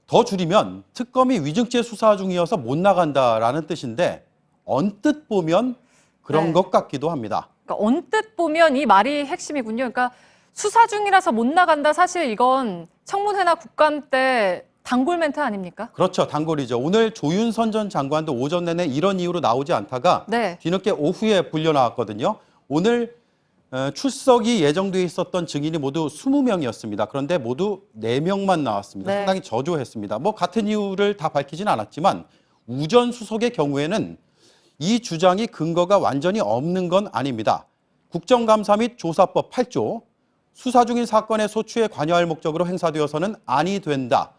더 줄이면 특검이 위증죄 수사 중이어서 못 나간다라는 뜻인데 언뜻 보면 그런 네. 것 같기도 합니다. 그러니까 언뜻 보면 이 말이 핵심이군요. 그러니까 수사 중이라서 못 나간다. 사실 이건 청문회나 국감 때 단골 멘트 아닙니까? 그렇죠. 단골이죠. 오늘 조윤선 전 장관도 오전 내내 이런 이유로 나오지 않다가 네. 뒤늦게 오후에 불려 나왔거든요. 오늘 출석이 예정돼 있었던 증인이 모두 20명이었습니다. 그런데 모두 4명만 나왔습니다. 네. 상당히 저조했습니다. 뭐 같은 이유를 다 밝히진 않았지만 우 전 수석의 경우에는 이 주장이 근거가 완전히 없는 건 아닙니다. 국정감사 및 조사법 8조 수사 중인 사건의 소추에 관여할 목적으로 행사되어서는 아니 된다.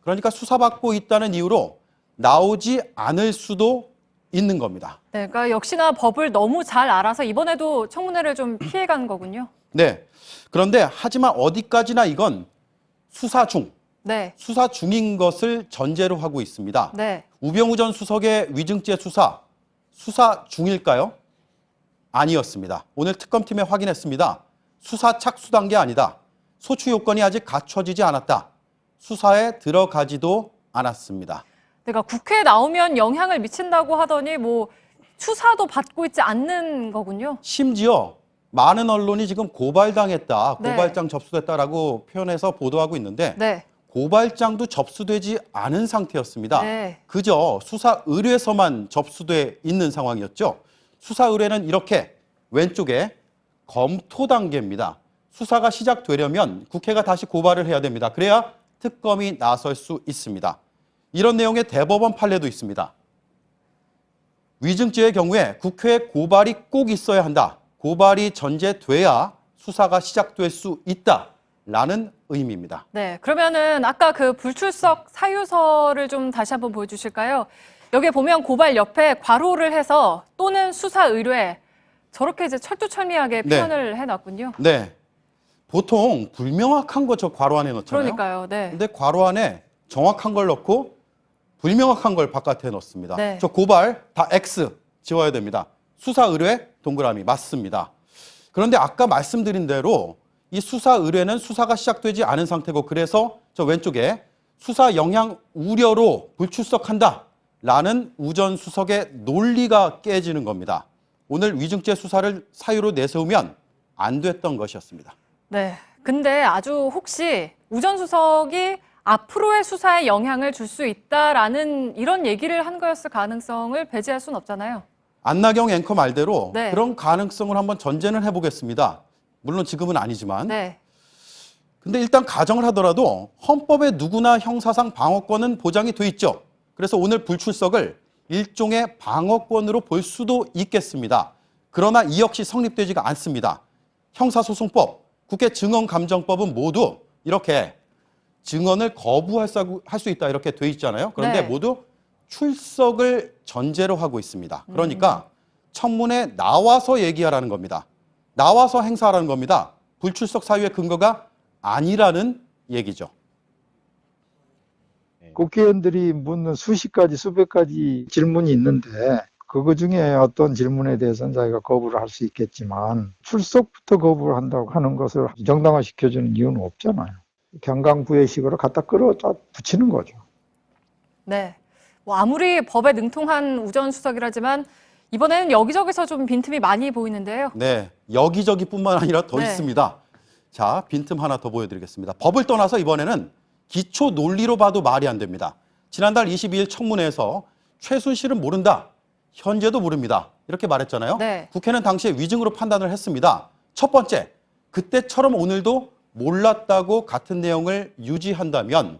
그러니까 수사받고 있다는 이유로 나오지 않을 수도 있는 겁니다. 네, 그러니까 역시나 법을 너무 잘 알아서 이번에도 청문회를 좀 피해간 거군요. 네. 그런데 하지만 어디까지나 이건 수사 중, 네. 수사 중인 것을 전제로 하고 있습니다. 네. 우병우 전 수석의 위증죄 수사 중일까요? 아니었습니다. 오늘 특검팀에 확인했습니다. 수사 착수 단계 아니다. 소추 요건이 아직 갖춰지지 않았다. 수사에 들어가지도 않았습니다. 그러니까 국회에 나오면 영향을 미친다고 하더니 뭐 수사도 받고 있지 않는 거군요. 심지어 많은 언론이 지금 고발당했다, 네. 고발장 접수됐다라고 표현해서 보도하고 있는데 네. 고발장도 접수되지 않은 상태였습니다. 네. 그저 수사 의뢰서만 접수돼 있는 상황이었죠. 수사 의뢰는 이렇게 왼쪽에 검토 단계입니다. 수사가 시작되려면 국회가 다시 고발을 해야 됩니다. 그래야 특검이 나설 수 있습니다. 이런 내용의 대법원 판례도 있습니다. 위증죄의 경우에 국회에 고발이 꼭 있어야 한다. 고발이 전제돼야 수사가 시작될 수 있다라는 의미입니다. 네, 그러면은 아까 그 불출석 사유서를 좀 다시 한번 보여주실까요? 여기에 보면 고발 옆에 괄호를 해서 또는 수사 의뢰 저렇게 이제 철두철미하게 네. 표현을 해놨군요. 네. 보통 불명확한 거 저 괄호 안에 넣잖아요. 그러니까요. 네. 근데 괄호 안에 정확한 걸 넣고 불명확한 걸 바깥에 넣습니다. 네. 저 고발 다 X 지워야 됩니다. 수사 의뢰 동그라미 맞습니다. 그런데 아까 말씀드린 대로 이 수사 의뢰는 수사가 시작되지 않은 상태고 그래서 저 왼쪽에 수사 영향 우려로 불출석한다라는 우전 수석의 논리가 깨지는 겁니다. 오늘 위증죄 수사를 사유로 내세우면 안 됐던 것이었습니다. 네. 근데 아주 혹시 우전 수석이 앞으로의 수사에 영향을 줄 수 있다라는 이런 얘기를 한 거였을 가능성을 배제할 수는 없잖아요. 안나경 앵커 말대로 네. 그런 가능성을 한번 전제는 해보겠습니다. 물론 지금은 아니지만. 네. 근데 일단 가정을 하더라도 헌법에 누구나 형사상 방어권은 보장이 돼 있죠. 그래서 오늘 불출석을 일종의 방어권으로 볼 수도 있겠습니다. 그러나 이 역시 성립되지가 않습니다. 형사소송법, 국회 증언감정법은 모두 이렇게 증언을 거부할 수 있다 이렇게 돼 있잖아요. 그런데 네. 모두 출석을 전제로 하고 있습니다. 그러니까 청문회 나와서 얘기하라는 겁니다. 나와서 행사하라는 겁니다. 불출석 사유의 근거가 아니라는 얘기죠. 국회의원들이 묻는 수십 가지, 수백 가지 질문이 있는데 그거 중에 어떤 질문에 대해서는 자기가 거부를 할 수 있겠지만 출석부터 거부를 한다고 하는 것을 정당화시켜주는 이유는 없잖아요. 경강부회식으로 갖다 끌어다 붙이는 거죠. 네. 뭐 아무리 법에 능통한 우전 수석이라지만 이번에는 여기저기서 좀 빈틈이 많이 보이는데요. 네, 여기저기뿐만 아니라 더 네. 있습니다. 자, 빈틈 하나 더 보여드리겠습니다. 법을 떠나서 이번에는 기초 논리로 봐도 말이 안 됩니다. 지난달 22일 청문회에서 최순실은 모른다, 현재도 모릅니다. 이렇게 말했잖아요. 네. 국회는 당시에 위증으로 판단을 했습니다. 첫 번째, 그때처럼 오늘도 몰랐다고 같은 내용을 유지한다면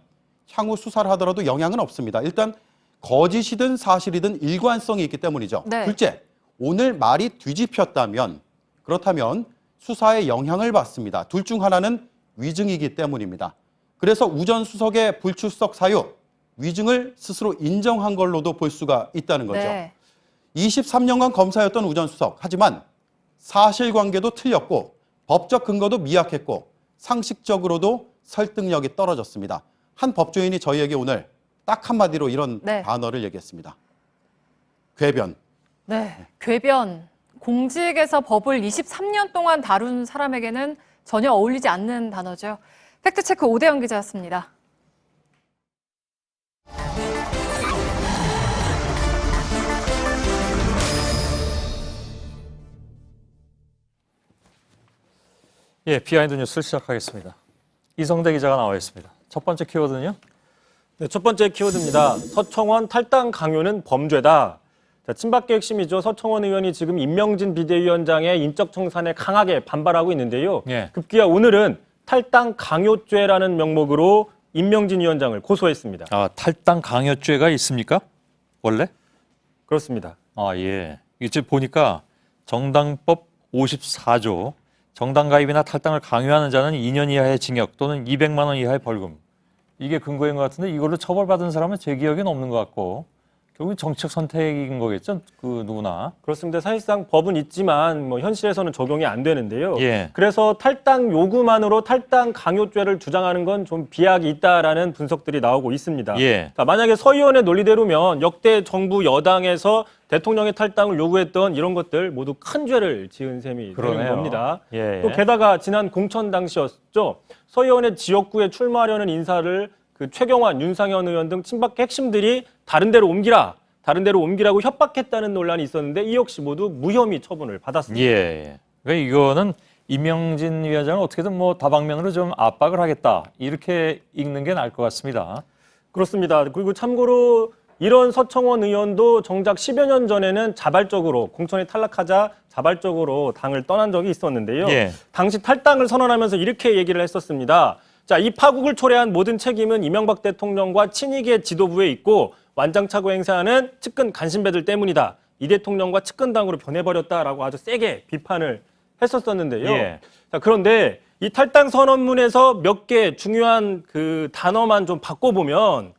향후 수사를 하더라도 영향은 없습니다. 일단 거짓이든 사실이든 일관성이 있기 때문이죠. 네. 둘째, 오늘 말이 뒤집혔다면 그렇다면 수사에 영향을 받습니다. 둘 중 하나는 위증이기 때문입니다. 그래서 우전 수석의 불출석 사유, 위증을 스스로 인정한 걸로도 볼 수가 있다는 거죠. 네. 23년간 검사였던 우전 수석. 하지만 사실관계도 틀렸고 법적 근거도 미약했고 상식적으로도 설득력이 떨어졌습니다. 한 법조인이 저희에게 오늘 딱 한마디로 이런 네. 단어를 얘기했습니다. 궤변. 네. 궤변. 공직에서 법을 23년 동안 다룬 사람에게는 전혀 어울리지 않는 단어죠. 팩트체크 오대영 기자였습니다. 예, 비하인드 뉴스를 시작하겠습니다. 이성대 기자가 나와 있습니다. 첫 번째 키워드는요? 네, 첫 번째 키워드입니다. 서청원 탈당 강요는 범죄다. 자, 친박계 핵심이죠. 서청원 의원이 지금 임명진 비대위원장의 인적 청산에 강하게 반발하고 있는데요. 예. 급기야 오늘은 탈당 강요죄라는 명목으로 임명진 위원장을 고소했습니다. 아, 탈당 강요죄가 있습니까? 원래? 그렇습니다. 아, 예. 이제 보니까 정당법 54조 정당 가입이나 탈당을 강요하는 자는 2년 이하의 징역 또는 200만 원 이하의 벌금. 이게 근거인 것 같은데 이걸로 처벌받은 사람은 제 기억에는 없는 것 같고 결국 정책 선택인 거겠죠? 그 누구나. 그렇습니다. 사실상 법은 있지만 뭐 현실에서는 적용이 안 되는데요. 예. 그래서 탈당 요구만으로 탈당 강요죄를 주장하는 건 좀 비약이 있다라는 분석들이 나오고 있습니다. 예. 자, 만약에 서 의원의 논리대로면 역대 정부 여당에서 대통령의 탈당을 요구했던 이런 것들 모두 큰 죄를 지은 셈이 되는 그러네요. 겁니다. 예. 또 게다가 지난 공천 당시였죠. 서 의원의 지역구에 출마하려는 인사를 그 최경환, 윤상현 의원 등 친박계 핵심들이 다른 데로 옮기라고 협박했다는 논란이 있었는데 이 역시 모두 무혐의 처분을 받았습니다. 예. 그러니까 이거는 임명진 위원장은 어떻게든 뭐 다방면으로 좀 압박을 하겠다. 이렇게 읽는 게 나을 것 같습니다. 그렇습니다. 그리고 참고로 이런 서청원 의원도 정작 10여 년 전에는 자발적으로 공천이 탈락하자 자발적으로 당을 떠난 적이 있었는데요. 예. 당시 탈당을 선언하면서 이렇게 얘기를 했었습니다. 자, 이 파국을 초래한 모든 책임은 이명박 대통령과 친이계 지도부에 있고 완장차고 행사하는 측근 간신배들 때문이다. 이 대통령과 측근당으로 변해버렸다라고 아주 세게 비판을 했었었는데요. 예. 자, 그런데 이 탈당 선언문에서 몇 개 중요한 그 단어만 좀 바꿔보면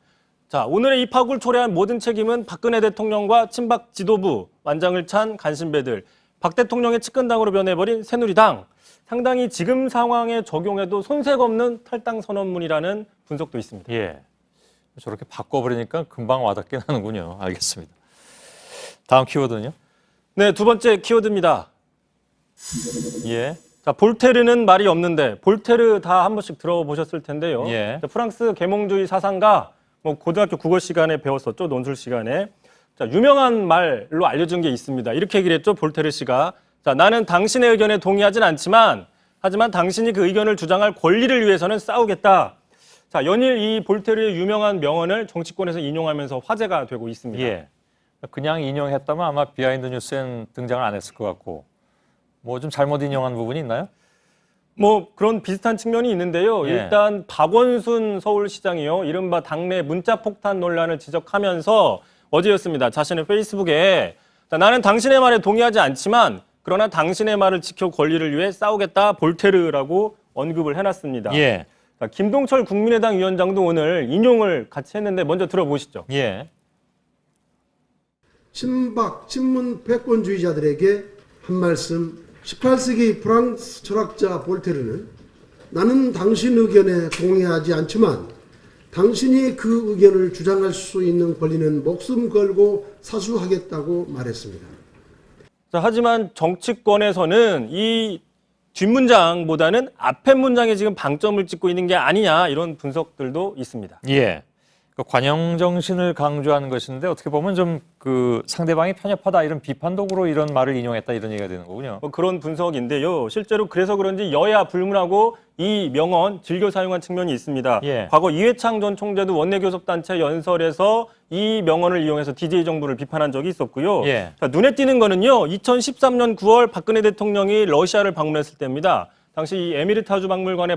자, 오늘의 이 파국을 초래한 모든 책임은 박근혜 대통령과 친박 지도부, 완장을 찬 간신배들, 박 대통령의 측근당으로 변해버린 새누리당. 상당히 지금 상황에 적용해도 손색 없는 탈당 선언문이라는 분석도 있습니다. 예. 저렇게 바꿔버리니까 금방 와닿게 하는군요. 알겠습니다. 다음 키워드는요? 네, 두 번째 키워드입니다. 예. 자, 볼테르는 말이 없는데 볼테르 다 한 번씩 들어보셨을 텐데요. 예. 자, 프랑스 계몽주의 사상가, 뭐 고등학교 국어 시간에 배웠었죠, 논술 시간에. 자, 유명한 말로 알려진 게 있습니다. 이렇게 얘기를 했죠, 볼테르 씨가. 자, 나는 당신의 의견에 동의하진 않지만, 하지만 당신이 그 의견을 주장할 권리를 위해서는 싸우겠다. 자, 연일 이 볼테르의 유명한 명언을 정치권에서 인용하면서 화제가 되고 있습니다. 예. 그냥 인용했다면 아마 비하인드 뉴스엔 등장을 안 했을 것 같고, 뭐 좀 잘못 인용한 부분이 있나요? 뭐 그런 비슷한 측면이 있는데요. 예. 일단 박원순 서울시장이요, 이른바 당내 문자 폭탄 논란을 지적하면서 어제였습니다. 자신의 페이스북에 자, 나는 당신의 말에 동의하지 않지만 그러나 당신의 말을 지켜 권리를 위해 싸우겠다, 볼테르라고 언급을 해놨습니다. 예. 자, 김동철 국민의당 위원장도 오늘 인용을 같이 했는데 먼저 들어보시죠. 예. 친박, 친문 패권주의자들에게 한 말씀. 18세기 프랑스 철학자 볼테르는 나는 당신 의견에 동의하지 않지만 당신이 그 의견을 주장할 수 있는 권리는 목숨 걸고 사수하겠다고 말했습니다. 자, 하지만 정치권에서는 이 뒷문장보다는 앞에 문장에 지금 방점을 찍고 있는 게 아니냐, 이런 분석들도 있습니다. 예. 그 관영 정신을 강조한 것인데 어떻게 보면 좀 그 상대방이 편협하다 이런 비판독으로 이런 말을 인용했다 이런 얘기가 되는 거군요. 뭐 그런 분석인데요. 실제로 그래서 그런지 여야 불문하고 이 명언 즐겨 사용한 측면이 있습니다. 예. 과거 이회창 전 총재도 원내교섭단체 연설에서 이 명언을 이용해서 DJ 정부를 비판한 적이 있었고요. 예. 자, 눈에 띄는 거는요, 2013년 9월 박근혜 대통령이 러시아를 방문했을 때입니다. 당시 이 에미르타주 박물관에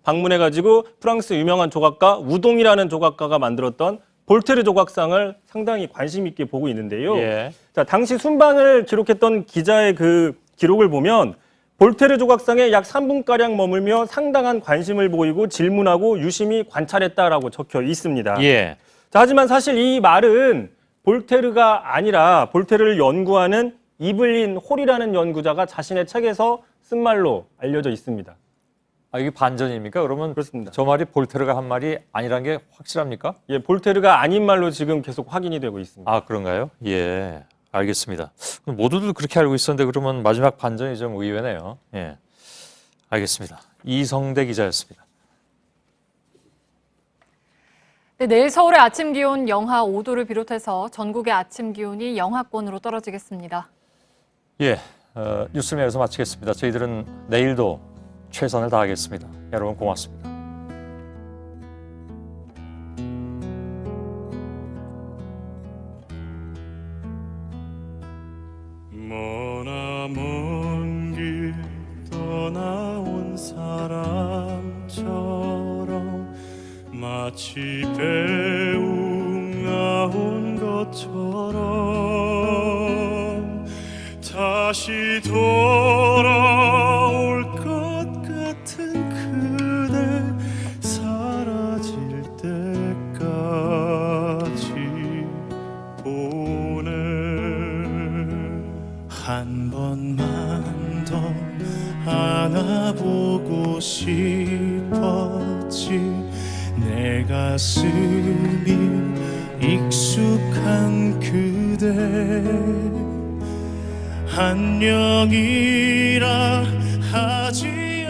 방문해가지고 프랑스 유명한 조각가 우동이라는 조각가가 만들었던 볼테르 조각상을 상당히 관심 있게 보고 있는데요. 예. 자, 당시 순방을 기록했던 기자의 그 기록을 보면 볼테르 조각상에 약 3분가량 머물며 상당한 관심을 보이고 질문하고 유심히 관찰했다라고 적혀 있습니다. 예. 자, 하지만 사실 이 말은 볼테르가 아니라 볼테르를 연구하는 이블린 홀이라는 연구자가 자신의 책에서 쓴 말로 알려져 있습니다. 아, 이게 반전입니까? 그러면 그렇습니다. 저 말이 볼테르가 한 말이 아니란 게 확실합니까? 예, 볼테르가 아닌 말로 지금 계속 확인이 되고 있습니다. 아, 그런가요? 예, 알겠습니다. 모두들 그렇게 알고 있었는데 그러면 마지막 반전이 좀 의외네요. 예, 알겠습니다. 이성대 기자였습니다. 네, 내일 서울의 아침 기온 영하 5도를 비롯해서 전국의 아침 기온이 영하권으로 떨어지겠습니다. 예, 뉴스를 여기서 마치겠습니다. 저희들은 내일도 최선을 다하겠습니다. 여러분 고맙습니다. 머나먼 길 떠나온 사람처럼 마치 배웅아온 것처럼 다시 돌아올 것 같은 그대 사라질 때까지 보내 한 번만 더 안아보고 싶었지 내 가슴이 익숙한 그대 안녕이라 하지